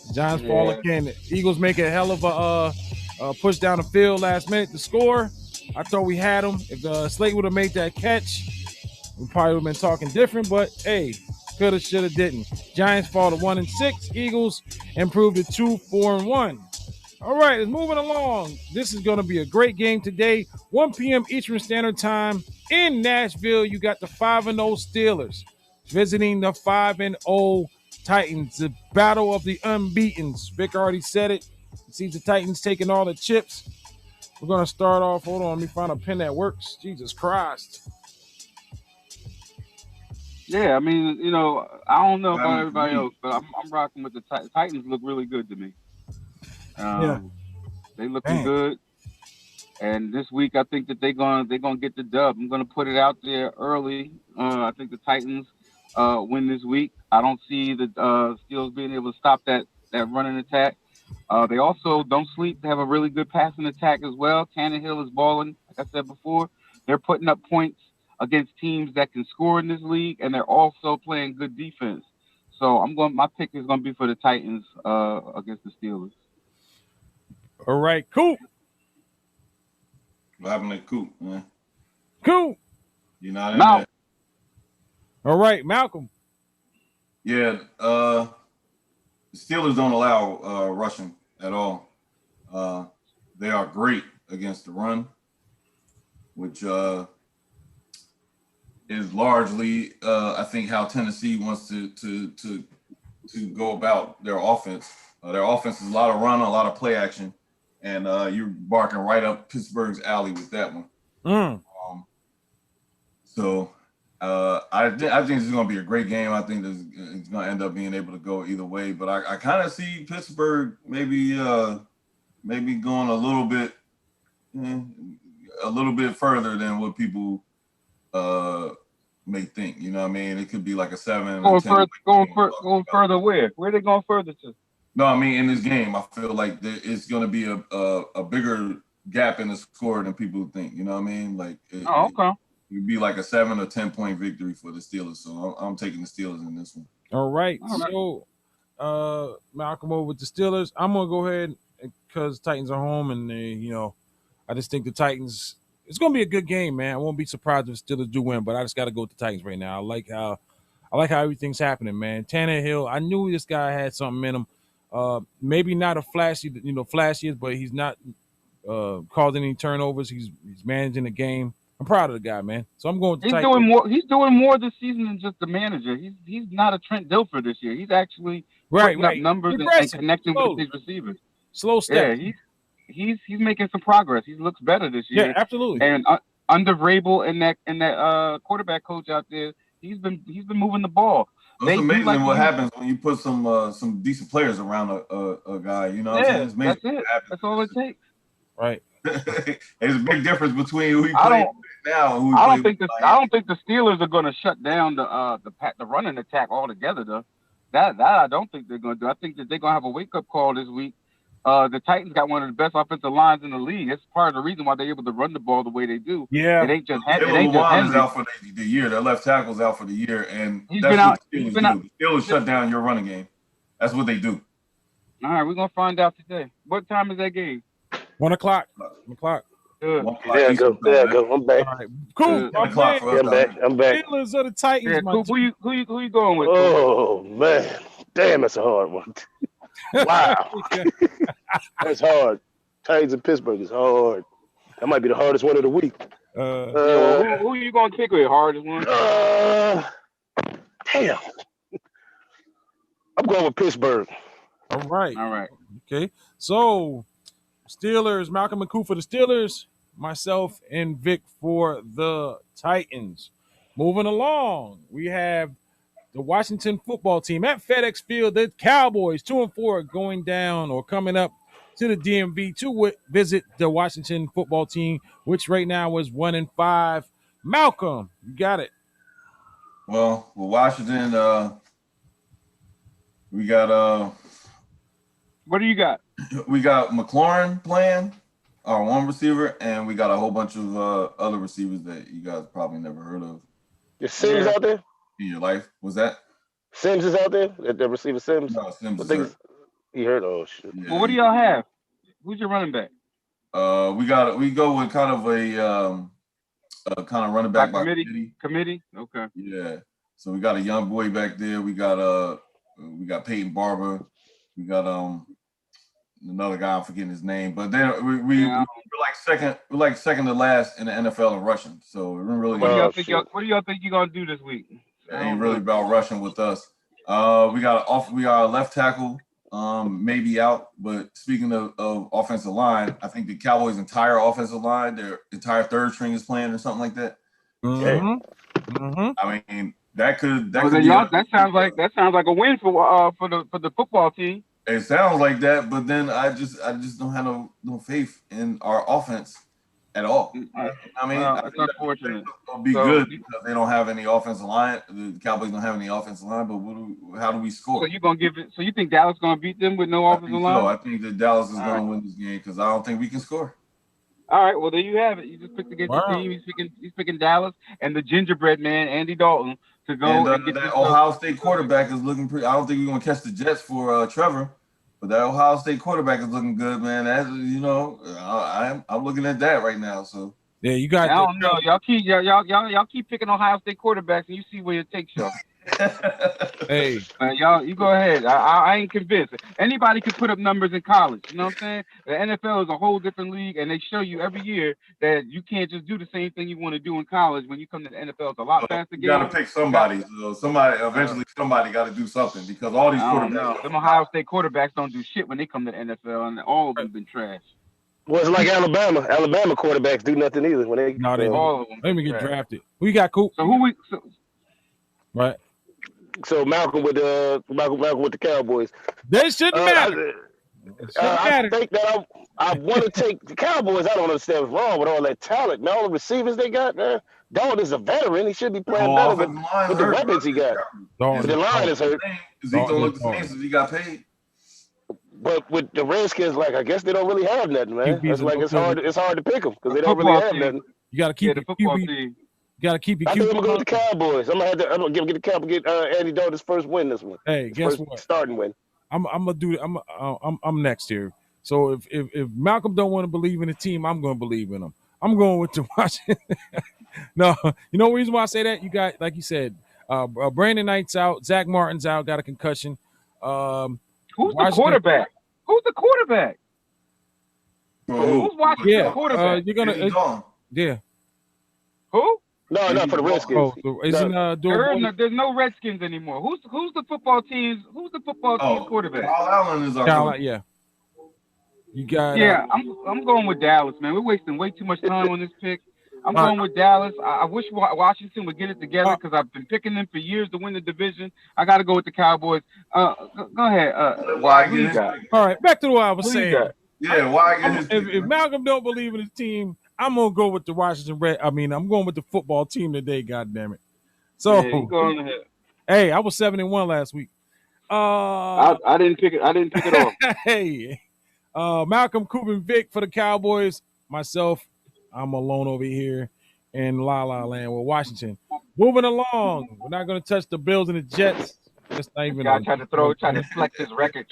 The Giants fall again. The Eagles make a hell of a push down the field last minute to score. I thought we had him. If Slate would have made that catch, we probably would have been talking different, but hey, coulda, shoulda, didn't. Giants fall to 1-6. Eagles improve to 2-4-1. All right, it's moving along. This is going to be a great game today. 1 p.m. Eastern Standard Time in Nashville. You got the 5-0 Steelers visiting the 5-0 Titans. The battle of the unbeatens. Vic already said it. He sees the Titans taking all the chips. We're going to start off. Hold on, let me find a pen that works. Jesus Christ. Yeah, I mean, I don't know about everybody else, but I'm rocking with the Titans. Titans look really good to me. They looking good, and this week I think that they're gonna get the dub. I'm gonna put it out there early. I think the Titans win this week. I don't see the Steelers being able to stop that running attack. They also don't sleep. They have a really good passing attack as well. Tannehill is balling, like I said before. They're putting up points against teams that can score in this league, and they're also playing good defense. So my pick is going to be for the Titans against the Steelers. All right, Coop. What happened to Coop, man? Coop. You're not in there. All right, Malcolm. Yeah, the Steelers don't allow rushing at all. They are great against the run, which is largely, I think, how Tennessee wants to go about their offense. Their offense is a lot of run, a lot of play action, and you're barking right up Pittsburgh's alley with that one. So I think this is going to be a great game. I think it's going to end up being able to go either way. But I kind of see Pittsburgh maybe going a little bit further than what people may think. You know what I mean? It could be like a 7. Going further where? Where are they going further to? No, I mean in this game, I feel like it's going to be a bigger gap in the score than people think. You know what I mean? Like okay. It'd be like a 7 or 10 point victory for the Steelers. So I'm taking the Steelers in this one. All right. So Malcolm over with the Steelers. I'm gonna go ahead because Titans are home, and I just think the Titans. It's gonna be a good game, man. I won't be surprised if the Steelers do win, but I just got to go with the Titans right now. I like how everything's happening, man. Tannehill, I knew this guy had something in him. Maybe not a flashiest, but he's not causing any turnovers. He's managing the game. I'm proud of the guy, man. So I'm going to Titans. He's doing more this season than just the manager. He's not a Trent Dilfer this year. He's actually putting up numbers and connecting with his receivers. Slow step. Yeah, he's making some progress. He looks better this year. Yeah, absolutely. And under Vrabel and that quarterback coach out there, he's been moving the ball. It's amazing what happens when you put some decent players around a guy. You know what I'm saying? That's it. That's all it takes. Right. There's a big difference between who he plays now and who he I don't think the Steelers are going to shut down the running attack altogether, though. That I don't think they're going to do. I think that they're going to have a wake up call this week. The Titans got one of the best offensive lines in the league. That's part of the reason why they're able to run the ball the way they do. Yeah, it ain't just Henry. is out for the year. Their left tackle's out for the year, and he's that's been what out. the Steelers do. The Steelers shut down your running game. That's what they do. All right, we're gonna find out today. What time is that game? 1 o'clock. 1 o'clock. Good. There I go. I'm back. All right. Cool. I'm back. Steelers or the Titans. Yeah, cool. Who you going with? Oh man, damn, that's a hard one. Wow, that's hard. Titans and Pittsburgh is hard. That might be the hardest one of the week. Who are you going to pick with? Hardest one? Damn. I'm going with Pittsburgh. All right. Okay. So, Steelers, Malcolm McCoo for the Steelers, myself and Vic for the Titans. Moving along, we have the Washington football team at FedEx Field. The Cowboys, 2-4, going down or coming up to the DMV to visit the Washington football team, which right now is 1-5. Malcolm, you got it. Well, with Washington, we got what do you got? We got McLaurin playing, our one receiver, and we got a whole bunch of other receivers that you guys probably never heard of. Is Sims out there? In your life? Was that? Sims is out there? The receiver Sims? No, Sims is he hurt? Oh shit. Yeah. Well, what do y'all have? Who's your running back? We go with kind of a kind of running back by committee. Okay. Yeah. So we got a young boy back there. We got Peyton Barber. We got another guy, I'm forgetting his name, but then we're like second to last in the NFL in rushing. So we're really what do y'all think you're gonna do this week? It ain't really about rushing with us. We got a left tackle maybe out, but speaking of offensive line, I think the Cowboys' entire offensive line, their entire third string is playing or something like that. I mean, that sounds like a win for the football team. It sounds like that, but then I just don't have no faith in our offense at all. I mean, it's unfortunate. It'll be good because they don't have any offensive line. The Cowboys don't have any offensive line, but how do we score? So you're gonna give it? So you think Dallas gonna beat them with no offensive line? No, I think that Dallas is gonna win this game because I don't think we can score. All right, well there you have it. You just picked against the team. He's picking Dallas and the gingerbread man Andy Dalton to go and get that Ohio State quarterback is looking pretty. I don't think we're gonna catch the Jets for Trevor. But that Ohio State quarterback is looking good, man. As you know, I'm looking at that right now. So yeah, you got. I don't know. Y'all keep picking Ohio State quarterbacks, and you see where it takes y'all. Hey, y'all, you go ahead. I ain't convinced. Anybody can put up numbers in college. You know what I'm saying? The NFL is a whole different league, and they show you every year that you can't just do the same thing you want to do in college. When you come to the NFL, it's a lot faster. You got to pick somebody. So somebody got to do something because all these quarterbacks. Them Ohio State quarterbacks don't do shit when they come to the NFL, and all of them been trash. Well, it's like Alabama. Alabama quarterbacks do nothing either when they. All of them. Let me get drafted. We got Coop. So who we? Right. So Malcolm with the Cowboys. They shouldn't matter. I think that I want to take the Cowboys. I don't understand what's wrong with all that talent, man. All the receivers they got, man. Dalton is a veteran. He should be playing better with the weapons he got. But the line is hurt. Zeke don't look the same since he got paid. But with the Redskins, like I guess they don't really have nothing, man. It's like it's hard to pick them because they don't really have nothing. You got to keep the football team. You got to keep it. I think I'm gonna go with the Cowboys. I'm gonna get the Cowboys. Get Andy Dalton's first win this one. Hey, guess what? Starting win. I'm gonna do. I'm next here. So if Malcolm don't want to believe in the team, I'm gonna believe in him. I'm going with the Washington. No, you know the reason why I say that? You got, like you said, Brandon Knight's out, Zach Martin's out, got a concussion. Who's the quarterback? Who's the quarterback? Who's watching the quarterback? You're gonna. Yeah. Who? No, for the Redskins. There's no Redskins anymore. Who's the football team's? Who's the football team's quarterback? Kyle Allen is our. Yeah. You got. Yeah, I'm going with Dallas, man. We're wasting way too much time on this pick. I'm going with Dallas. I wish Washington would get it together because I've been picking them for years to win the division. I got to go with the Cowboys. Go ahead. Why you got? All right, back to what I was saying. Yeah, why? If Malcolm don't believe in his team, I'm gonna go with the Washington Red. I'm going with the football team today. God damn it! So, hey, I was 7-1 last week. I didn't pick it. I didn't pick it off. Hey, Malcolm, Coop, and Vic for the Cowboys. Myself, I'm alone over here in La La Land with Washington. Moving along, we're not going to touch the Bills and the Jets. That's not even. Guy trying to flex his record.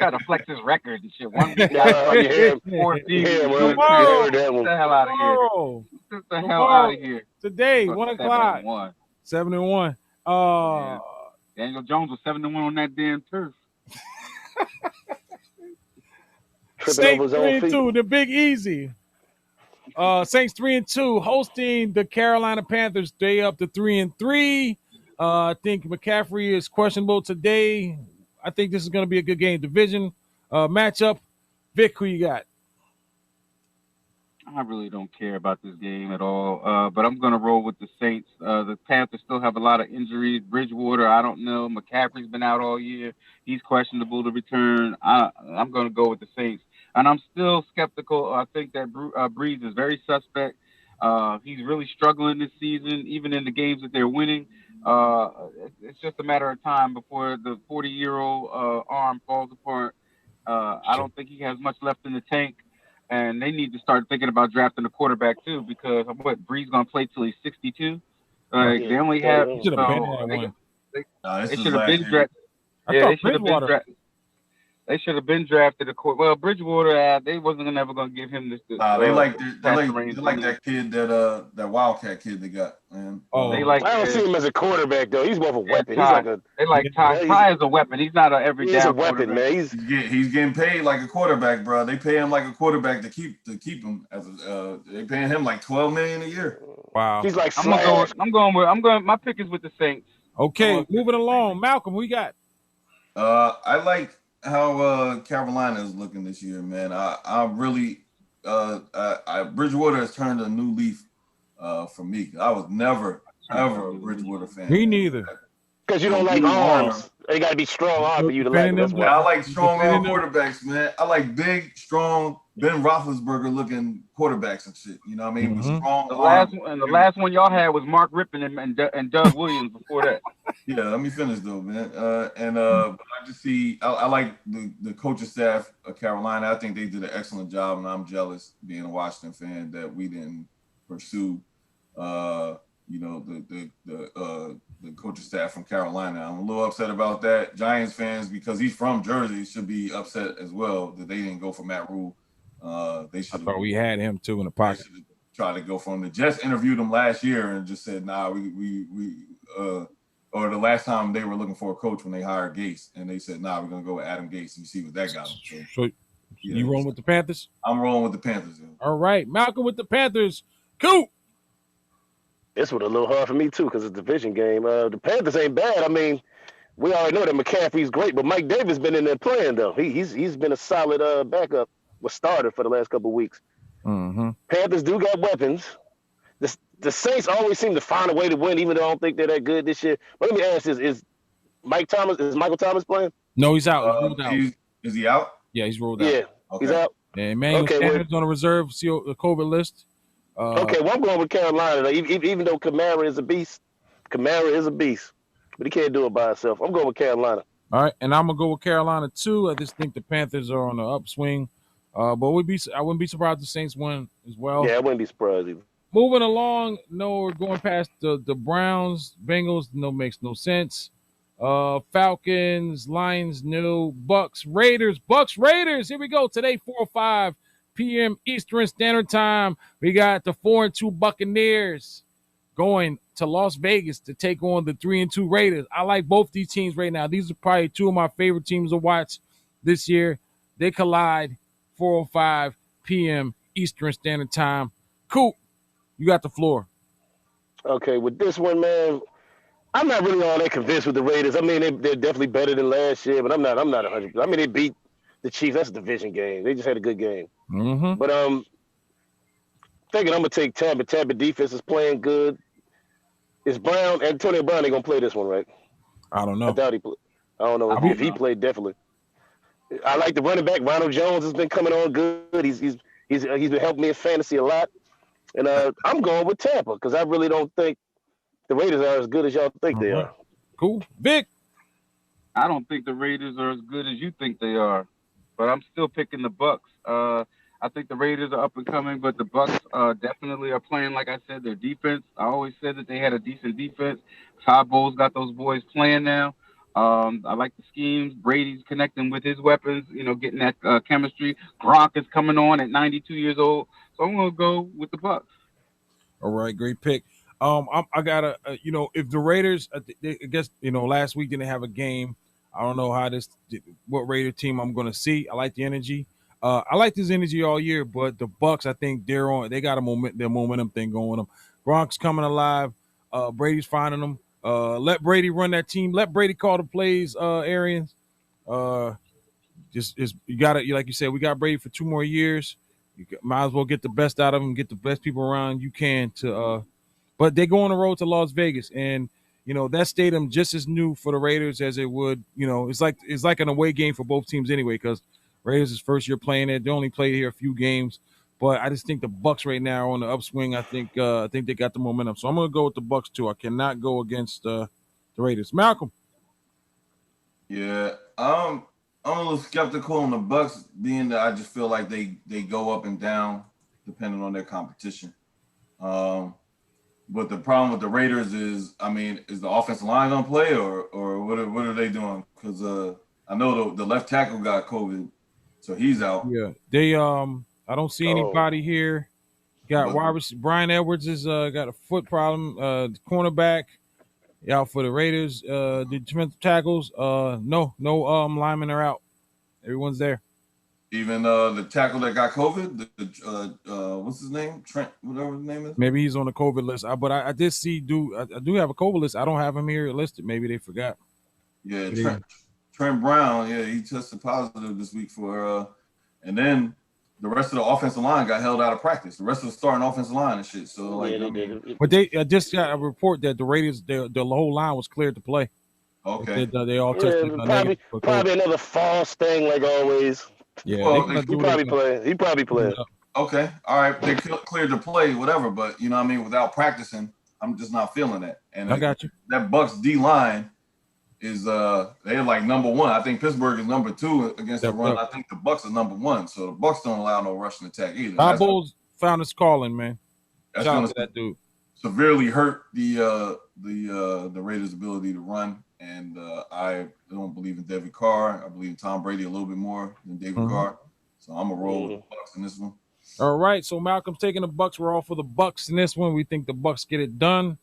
And shit. One week, Get the hell out of here. Get the hell out of here. Today, 1:00. 7-1. Daniel Jones was 7-1 on that damn turf. Saints 3-2, the Big Easy. Saints 3-2, hosting the Carolina Panthers. They up to 3-3. I think McCaffrey is questionable today. I think this is going to be a good game. Division matchup. Vic, who you got? I really don't care about this game at all, but I'm going to roll with the Saints. The Panthers still have a lot of injuries. Bridgewater, I don't know. McCaffrey's been out all year. He's questionable to return. I'm going to go with the Saints. And I'm still skeptical. I think that Breeze is very suspect. He's really struggling this season, even in the games that they're winning. It's just a matter of time before the 40-year-old arm falls apart. I don't think he has much left in the tank. And they need to start thinking about drafting a quarterback too, because Breeze gonna play till he's 62. They only have. They should have been drafted. Yeah, they should have been drafted a quarterback. Well, Bridgewater, they wasn't never gonna give him this. They like that kid, that Wildcat kid they got, man. I don't see him as a quarterback though. He's more of a weapon. Ty is a weapon. He's not an everyday. He's a weapon, man. He's getting paid like a quarterback, bro. They pay him like a quarterback to keep him. They paying him like $12 million a year. Wow. He's like. My pick is with the Saints. Okay, moving along. Malcolm, who you got? I like how Carolina is looking this year, man. I really Bridgewater has turned a new leaf for me. I was never ever a Bridgewater fan. Me neither. Because you don't like arms. They got to be strong arms for you to like them. I like strong arm quarterbacks, man. I like big, strong Ben Roethlisberger looking quarterbacks and shit. You know what I mean? Mm-hmm. Strong the last one y'all had was Mark Rippon and Doug Williams before that. Yeah, let me finish though, man. But I just see I like the coaching staff of Carolina. I think they did an excellent job, and I'm jealous being a Washington fan that we didn't pursue the coaching staff from Carolina. I'm a little upset about that. Giants fans, because he's from Jersey, should be upset as well that they didn't go for Matt Rule. They should. I thought we had him too in the pocket. Try to go for him. The Jets interviewed him last year and just said, "Nah, we or the last time they were looking for a coach when they hired Gase, and they said, "Nah, we're gonna go with Adam Gase," and you see what that got him. So you rolling with the Panthers? I'm rolling with the Panthers. Yeah. All right, Malcolm with the Panthers. Cool. This was a little hard for me too because it's a division game. The Panthers ain't bad. I mean, we already know that McCaffrey's great, but Mike Davis been in there playing though. He's been a solid backup, was starter for the last couple of weeks. Mm-hmm. Panthers do got weapons. The Saints always seem to find a way to win, even though I don't think they're that good this year. But let me ask this: Is Michael Thomas playing? No, he's out. He's ruled out. Is he out? Yeah, he's ruled out. Yeah, okay. He's out. Yeah, Emmanuel Sanders on a reserve COVID list. Okay, well, I'm going with Carolina. Even though Kamara is a beast, but he can't do it by himself. I'm going with Carolina. All right, and I'm gonna go with Carolina too. I just think the Panthers are on the upswing, but I wouldn't be surprised if the Saints win as well. Yeah, I wouldn't be surprised either. Moving along, no, we're going past the Browns, Bengals. No, makes no sense. Falcons, Lions, no. Bucks, Raiders. Here we go today, 4:05 p.m. Eastern Standard Time. We got the 4-2 Buccaneers going to Las Vegas to take on the 3-2 Raiders. I like both these teams right now. These are probably two of my favorite teams to watch this year. They collide 4:05 p.m. Eastern Standard Time. Cool. You got the floor. Okay, with this one, man, I'm not really all that convinced with the Raiders. I mean, they're definitely better than last year, but I'm not 100%. I mean, they beat the Chiefs. That's a division game. They just had a good game. Mm-hmm. But thinking I'm gonna take Tampa. Tampa defense is playing good. Is Antonio Brown? They gonna play this one, right? I don't know. I doubt he play. I don't know if he played. Definitely. I like the running back. Ronald Jones has been coming on good. He's been helping me in fantasy a lot. And I'm going with Tampa because I really don't think the Raiders are as good as y'all think they are. Cool. Vic? I don't think the Raiders are as good as you think they are, but I'm still picking the Bucks. I think the Raiders are up and coming, but the Bucks definitely are playing, like I said, their defense. I always said that they had a decent defense. Todd Bowles got those boys playing now. I like the schemes. Brady's connecting with his weapons, getting that chemistry. Gronk is coming on at 92 years old. So I'm going to go with the Bucks. All right, great pick. I gotta, if the Raiders, I guess, last week didn't have a game. I don't know what Raider team I'm going to see. I like the energy. I like this energy all year, but the Bucks, I think they got their momentum thing going with them. Gronk's coming alive. Brady's finding them. Let Brady run that team. Let Brady call the plays, Arians. You got to, like you said, we got Brady for 2 more years. You might as well get the best out of him, get the best people around you can but they go on the road to Las Vegas, and that stadium just as new for the Raiders as it would. It's like an away game for both teams anyway, because Raiders is first year playing it. They only played here a few games, but I just think the Bucks right now are on the upswing. I think they got the momentum, so I'm gonna go with the Bucks too. I cannot go against the Raiders. Malcolm. Yeah, I'm a little skeptical on the Bucks, being that I just feel like they go up and down depending on their competition. But the problem with the Raiders is the offensive line gonna play or what are they doing? Because I know the left tackle got COVID, so he's out. Yeah, they I don't see anybody here. Got wide receiver Brian Edwards is got a foot problem. The cornerback out for the Raiders. The defensive tackles, no linemen are out. Everyone's there. Even the tackle that got COVID, what's his name? Trent, whatever his name is. Maybe he's on the COVID list. But I did see I do have a COVID list. I don't have him here listed. Maybe they forgot. Yeah, Trent Brown. Yeah, he tested positive this week for. And then the rest of the offensive line got held out of practice. The rest of the starting offensive line and shit. So but they just got a report that the Raiders, the whole line was cleared to play. Okay. They all tested probably another false thing like always. Yeah, well, he probably played. Okay, all right. They cleared to play, whatever. But without practicing, I'm just not feeling that. And I got you. That Bucks D line is they're like number 1. I think Pittsburgh is number 2 against the run. I think the Bucks are number 1. So the Bucks don't allow no rushing attack either. Todd Bowles found his calling, man. That's Shout out to that dude. Severely hurt the Raiders' ability to run. And I don't believe in David Carr. I believe in Tom Brady a little bit more than David Carr. So I'm going to roll with the Bucks in this one. All right. So Malcolm's taking the Bucks. We're all for the Bucks in this one. We think the Bucks get it done.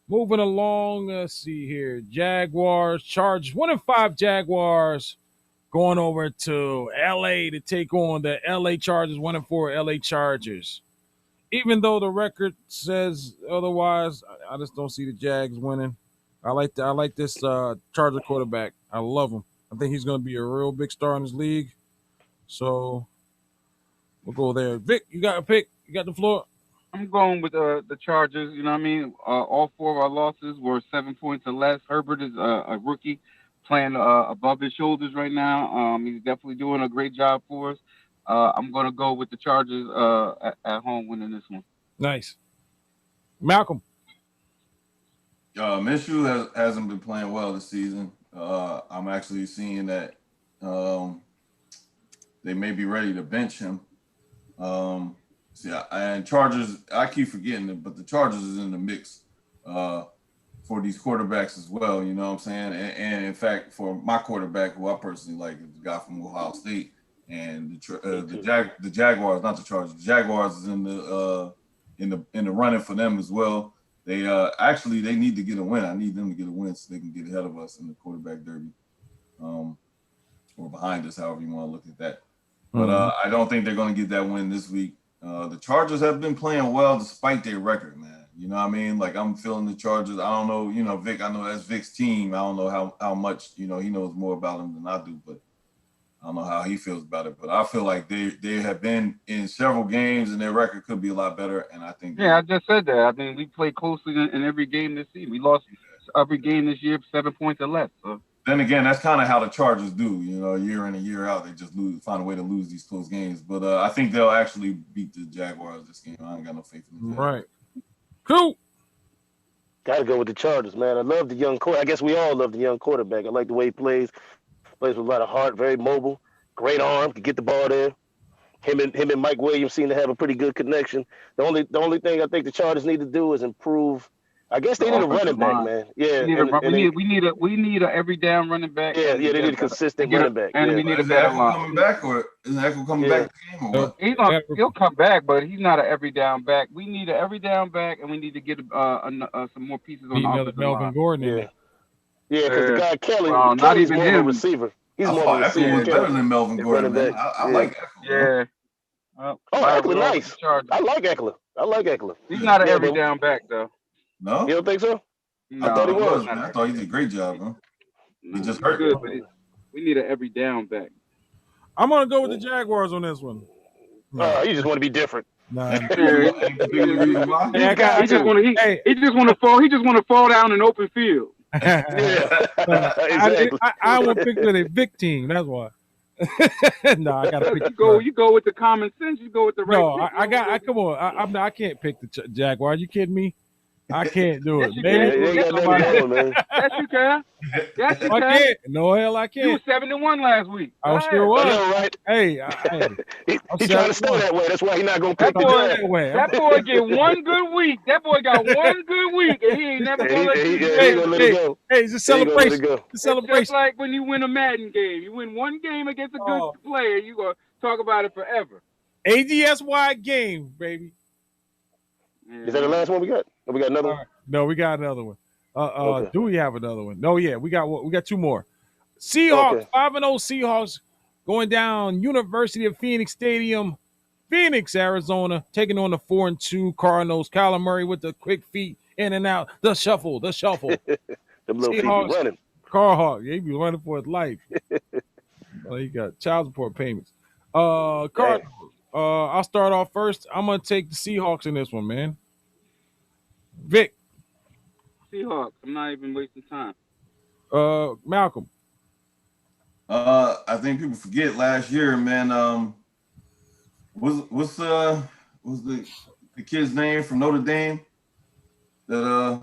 Moving along, let's see here. Jaguars, Chargers, 1-5 Jaguars going over to LA to take on the LA Chargers, 1-4 LA Chargers. Even though the record says otherwise, I just don't see the Jags winning. I like this Charger quarterback. I love him. I think he's going to be a real big star in this league. So we'll go there. Vic, you got a pick? You got the floor? I'm going with the Chargers. You know what I mean? All 4 of our losses were 7 points or less. Herbert is a rookie playing above his shoulders right now. He's definitely doing a great job for us. I'm going to go with the Chargers at home winning this one. Nice. Malcolm. Minshew hasn't been playing well this season. I'm actually seeing that they may be ready to bench him. And Chargers, I keep forgetting it, but the Chargers is in the mix for these quarterbacks as well. You know what I'm saying? And in fact, for my quarterback, who I personally like, is the guy from Ohio State, and the Jaguars, not the Chargers. The Jaguars is in the running for them as well. They they need to get a win. I need them to get a win so they can get ahead of us in the quarterback derby, or behind us, however you want to look at that. But I don't think they're going to get that win this week. The Chargers have been playing well despite their record, man. You know what I mean? Like, I'm feeling the Chargers. I don't know, you know, Vic, I know that's Vic's team. I don't know how much, you know, he knows more about them than I do, but I don't know how he feels about it. But I feel like they have been in several games and their record could be a lot better. And I think I just said that. I mean, we played closely in every game this season. We lost every game this year 7 points or less. So. Then again, that's kind of how the Chargers do. You know, year in and year out, they just find a way to lose these close games. But I think they'll actually beat the Jaguars this game. I ain't got no faith in them. Right. Cool. Got to go with the Chargers, man. I love the young quarterback. I guess we all love the young quarterback. I like the way he plays. Plays with a lot of heart, very mobile, great arm, can get the ball there. Him and Mike Williams seem to have a pretty good connection. The only thing I think the Chargers need to do is improve. I guess they need a running back, man. Yeah, we need a every down running back. Yeah, they need a consistent running back. And we need a better line. Coming back, or is Echo coming back to the game, or what? He'll come back, but he's not an every down back. We need an every down back, and we need to get some more pieces on the offensive Melvin line. Gordon. Yeah, because the guy Kelly, not even more him. of a receiver. He's more of a receiver. Echo was better than Melvin Gordon. I like Echo. Yeah. Eckler, nice. I like Eckler. He's not an every down back, though. No? You don't think so? No, I thought he was, man. I thought he did a great job, bro. He just hurt. Good, but we need an every down back. I'm going to go with the Jaguars on this one. You just want to be different. Nah. He just want to fall down in open field. Exactly. I want to pick with a Vic team. That's why. No, I got to pick. You go with the common sense. You go with the right. No, come on. I can't pick the Jaguars. You kidding me? I can't do it. Yes, you can. Yes, you can. I can't. No, hell, I can't. You were 7-1 last week. I sure was. Right? Hey, he's trying to stay that way. That's why he's not going to pick that way. That boy get one good week. That boy got one good week, and he ain't never going to let it go. Hey, it's a celebration. It's a celebration. It's just like when you win a Madden game. You win one game against a good player, you going to talk about it forever. ADSY game, baby. Is that the last one we got? Or we got another one? Right. No, we got another one. Okay. Do we have another one? No, yeah, we got two more. Seahawks, 5-0 Seahawks going down University of Phoenix Stadium, Phoenix, Arizona, taking on the 4-2 Cardinals. Kyler Murray with the quick feet in and out, the shuffle. Them little feet be running. Carhawk, yeah, he be running for his life. He got child support payments. Cardinals. I'll start off first. I'm gonna take the Seahawks in this one, man. Vic. Seahawks. I'm not even wasting time. Malcolm. I think people forget last year, man. What's the kid's name from Notre Dame? The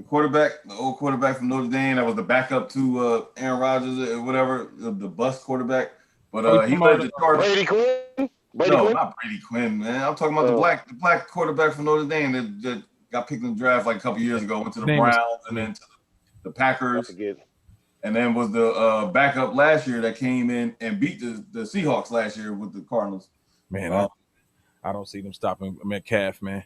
quarterback, the old quarterback from Notre Dame that was the backup to Aaron Rodgers or whatever, the bust quarterback. But he led the Chargers. Brady Quinn? Not Brady Quinn, man. I'm talking about the black quarterback from Notre Dame that got picked in the draft like a couple years ago, went to the Browns and then to the Packers. And then was the backup last year that came in and beat the Seahawks last year with the Cardinals. Man, I don't see them stopping Metcalf, man.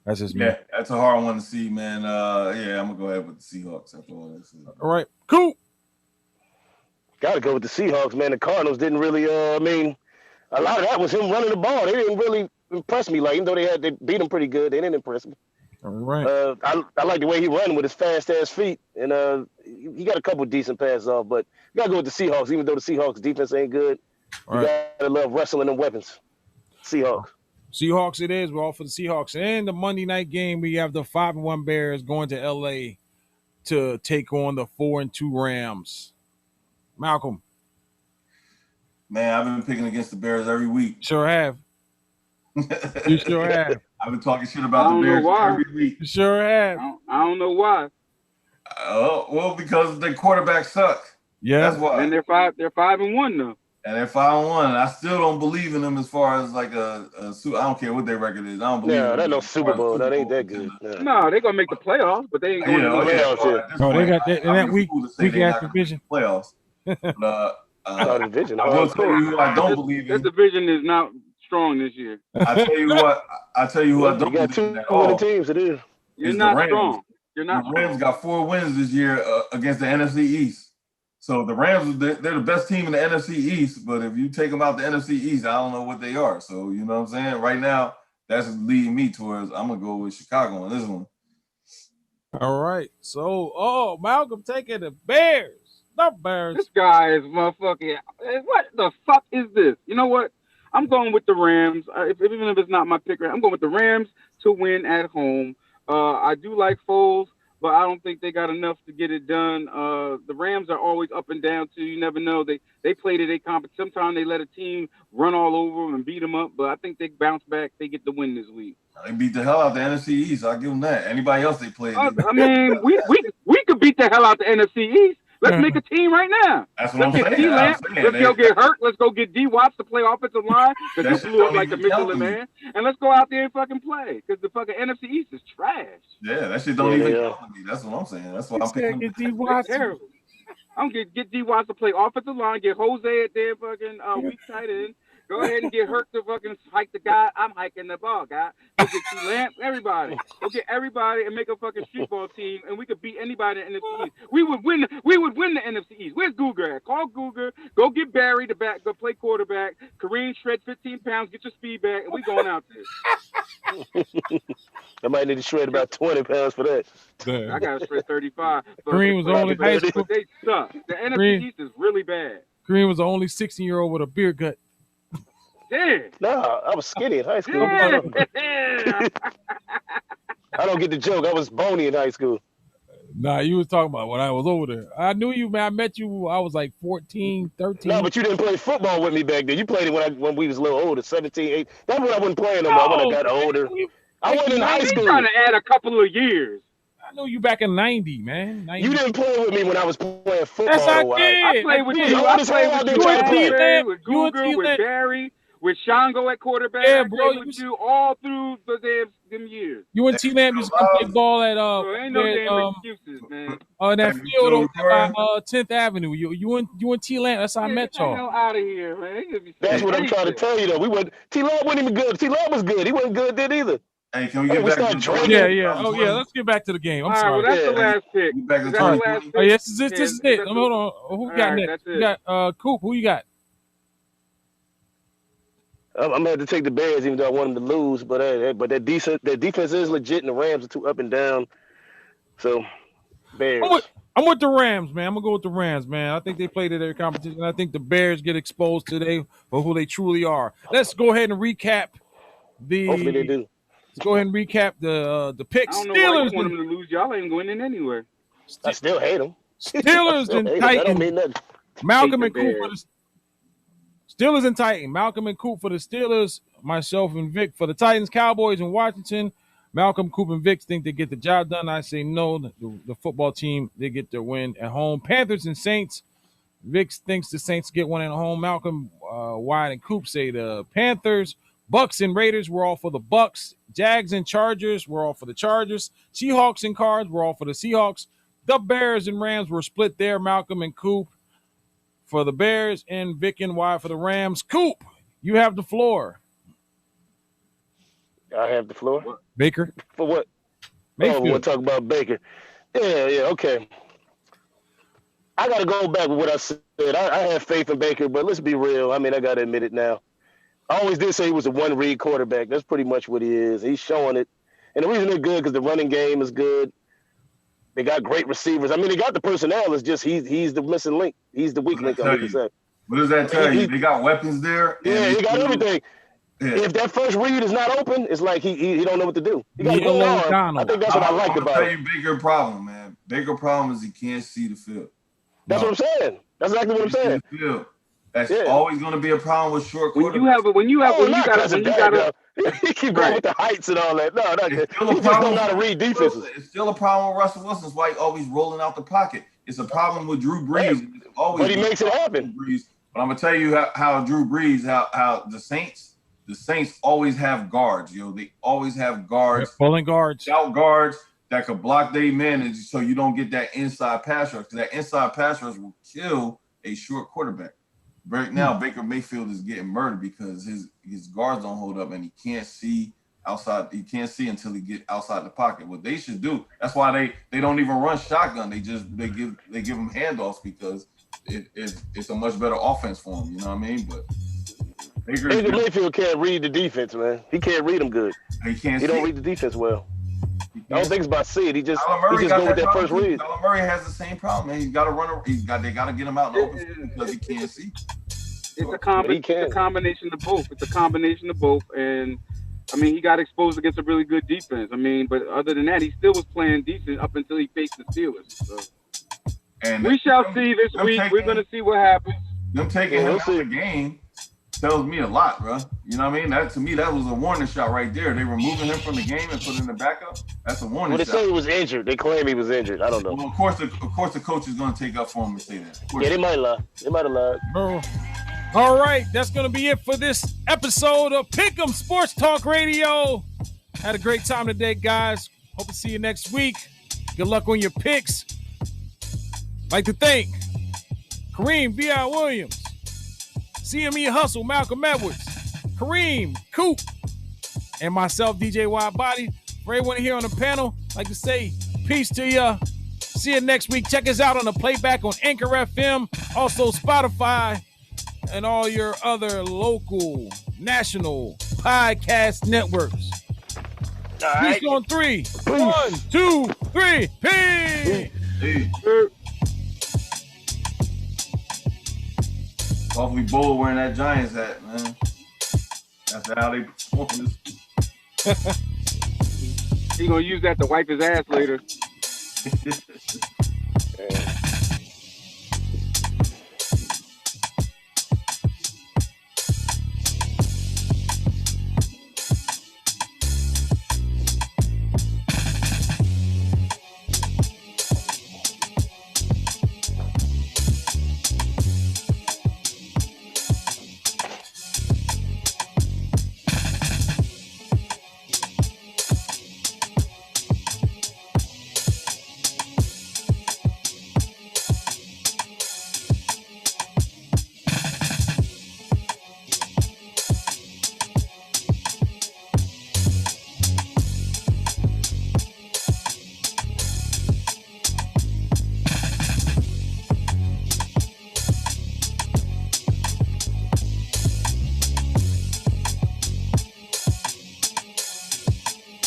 That's just me. That's a hard one to see, man. Yeah, I'm gonna go ahead with the Seahawks after all that. All right, cool. Got to go with the Seahawks, man. The Cardinals didn't really. I mean, a lot of that was him running the ball. They didn't really impress me. Like, even though they beat him pretty good, they didn't impress me. All right. I like the way he run with his fast ass feet, and he got a couple decent passes off. But you gotta go with the Seahawks, even though the Seahawks defense ain't good. You gotta love wrestling and weapons. Seahawks. Seahawks it is. We're all for the Seahawks. And the Monday night game, we have the 5-1 Bears going to LA to take on the 4-2 Rams. Malcolm. Man, I've been picking against the Bears every week. Sure have. You sure have. I've been talking shit about the Bears every week. You sure have. I don't know why. Well, because the quarterback suck. Yeah, that's why. And they're 5-1 though. And they're 5-1. I still don't believe in them as far as like a I don't care what their record is. I don't believe. Yeah, that's no Super Bowl. That ain't that good. No, they're gonna make the playoffs, but they ain't going to the playoffs. No, they got that in that week ass division playoffs. But, division. I will tell you who I don't believe in. This division is not strong this year. I tell you what. I don't believe in at all. Teams, it is. You're not strong. You're not. The Rams got 4 wins this year against the NFC East. So the Rams, they're the best team in the NFC East, but if you take them out the NFC East, I don't know what they are. So, you know what I'm saying? Right now, that's leading me towards I'm going to go with Chicago on this one. All right. So, Malcolm taking the Bears. The Bears. This guy is motherfucking. What the fuck is this? You know what? I'm going with the Rams. Even if it's not my pick, I'm going with the Rams to win at home. I do like Foles, but I don't think they got enough to get it done. The Rams are always up and down too. You never know. They play to their competence. Sometimes they let a team run all over them and beat them up, but I think they bounce back. They get the win this week. They beat the hell out the NFC East. I'll give them that. Anybody else they played? I mean, we could beat the hell out the NFC East. Let's make a team right now. That's what Let's I'm get saying. D-Lamp. Let's go get Hurt. Let's go get D. Watts to play offensive line because he blew up like the Michelin Man. And let's go out there and fucking play because the fucking NFC East is trash. Yeah, that shit don't even count to me. That's what I'm saying. That's what I'm picking. Get D. Watts. I'm gonna get D. Watts to play offensive line. Get Jose at their fucking weak tight end. Go ahead and get Hurt to fucking hike the guy. I'm hiking the ball, guy. Go get T-Lamp, everybody. Go get everybody and make a fucking streetball team, and we could beat anybody in the NFC East. We would win the NFC East. Where's Googer at? Call Googer. Go get Barry to back. Go play quarterback. Kareem shred 15 pounds. Get your speed back, and we going out there. I might need to shred about 20 pounds for that. I got to shred 35. Kareem was only high school. They suck. The NFC East is really bad. Kareem was the only 16-year-old with a beer gut. Yeah. Nah, I was skinny in high school. Yeah. I don't get the joke. I was bony in high school. Nah, you was talking about when I was over there. I knew you, man. I met you. I was like 14, 13. No, but you didn't play football with me back then. You played it when we was a little older, 17, 18. That's when I wasn't playing no more. When I got older. I wasn't in high school. Trying to add a couple of years. I know you back in 90, man. 90. You didn't play with me when I was playing football. Yes, I did. I played with you. I played with you. With Googer, with Barry. With Shango at quarterback, yeah, bro, with you all through the them years. You and T-Lamp used to play ball at ain't no damn excuses, man. That field over by 10th Avenue. You and T-Lamp, that's how I met y'all. Get the hell out of here, man. That's what I'm trying to tell you, though. T-Lamp wasn't even good. T-Lamp was good. He wasn't good then either. Hey, can we get back to the drinking? Yeah. Oh, yeah. Let's get back to the game. I'm sorry. Well, that's the last pick. That's the last pick. Oh, yes, this is it. Hold on. Who got next? You got Coop. Who you got? I'm gonna have to take the Bears, even though I want them to lose. But their defense is legit, and the Rams are too up and down. So, Bears. I'm with the Rams, man. I'm gonna go with the Rams, man. I think they play to their competition. I think the Bears get exposed today for who they truly are. Let's go ahead and recap Hopefully they do. Let's go ahead and recap the picks. I don't know why you want them to lose. Y'all ain't going in anywhere. I still hate them. Steelers and Titans. I don't mean nothing. Malcolm and Coop for the Steelers and Titans. Malcolm and Coop for the Steelers. Myself and Vic for the Titans. Cowboys in Washington. Malcolm, Coop, and Vic think they get the job done. I say no. The football team, they get their win at home. Panthers and Saints. Vic thinks the Saints get one at home. Malcolm, Wyatt, and Coop say the Panthers. Bucks and Raiders, we're all for the Bucks. Jags and Chargers, we're all for the Chargers. Seahawks and Cards, we're all for the Seahawks. The Bears and Rams were split there. Malcolm and Coop for the Bears, and Vic and Wyatt for the Rams. Coop, you have the floor. I have the floor. Baker. For what? Mayfield. Oh, we'll talk about Baker. Yeah, okay. I got to go back with what I said. I have faith in Baker, but let's be real. I mean, I got to admit it now. I always did say he was a one-read quarterback. That's pretty much what he is. He's showing it. And the reason they're good because the running game is good. They got great receivers. I mean, they got the personnel. It's just he's the missing link. He's the weak link, I would say. What does that tell you? They got weapons there. Yeah, he got everything. Yeah. If that first read is not open, it's like he don't know what to do. He got a good arm. I think that's what I liked about it. I'll tell you Baker problem, man. Baker problem is he can't see the field. That's what I'm saying. That's exactly what I'm saying. That's always going to be a problem with short quarterbacks. When you got he keep going with the heights and all that. No, he just don't know how to read defenses. It's still a problem with Russell Wilson. That's why he's always rolling out the pocket. It's a problem with Drew Brees. But he makes it happen. But I'm gonna tell you how Drew Brees, how the Saints always have guards. They always have guards, pulling guards, out guards that could block their men, and so you don't get that inside pass rush. Because that inside pass rush will kill a short quarterback. Right now, Baker Mayfield is getting murdered because his guards don't hold up, and he can't see outside. He can't see until he get outside the pocket. What they should do. That's why they don't even run shotgun. They give him handoffs because it's a much better offense for him. You know what I mean? But Baker Mayfield can't read the defense, man. He can't read them good. He don't read the defense well. I don't think it's about seeing. He just go with that first read. Kyler Murray has the same problem, man. He's got to run. They got to get him out in the open field because he can't see. It's a combination of both. It's a combination of both, and I mean, he got exposed against a really good defense. I mean, but other than that, he still was playing decent up until he faced the Steelers. So. And we shall see this week. We're going to see what happens. Them taking him out of the game tells me a lot, bro. You know what I mean? That to me, that was a warning shot right there. They were moving him from the game and putting him in the backup. That's a warning shot. They say he was injured. They claim he was injured. I don't know. Well, of course, the coach is going to take up for him and say that. Yeah, they might lie. They might have lied. All right, that's going to be it for this episode of Pick'em Sports Talk Radio. Had a great time today, guys. Hope to see you next week. Good luck on your picks. Like to thank Kareem V.I. Williams, CME Hustle, Malcolm Edwards, Kareem, Coop, and myself, DJ Wide Body. For everyone here on the panel, I'd like to say peace to you. See you next week. Check us out on the playback on Anchor FM, also Spotify, and all your other local, national podcast networks. All right. Peace on 3. 1, 2, 3. Peace. Hopefully, Bull wearing that Giants hat, man. That's how they perform this. He's gonna use that to wipe his ass later. Yeah.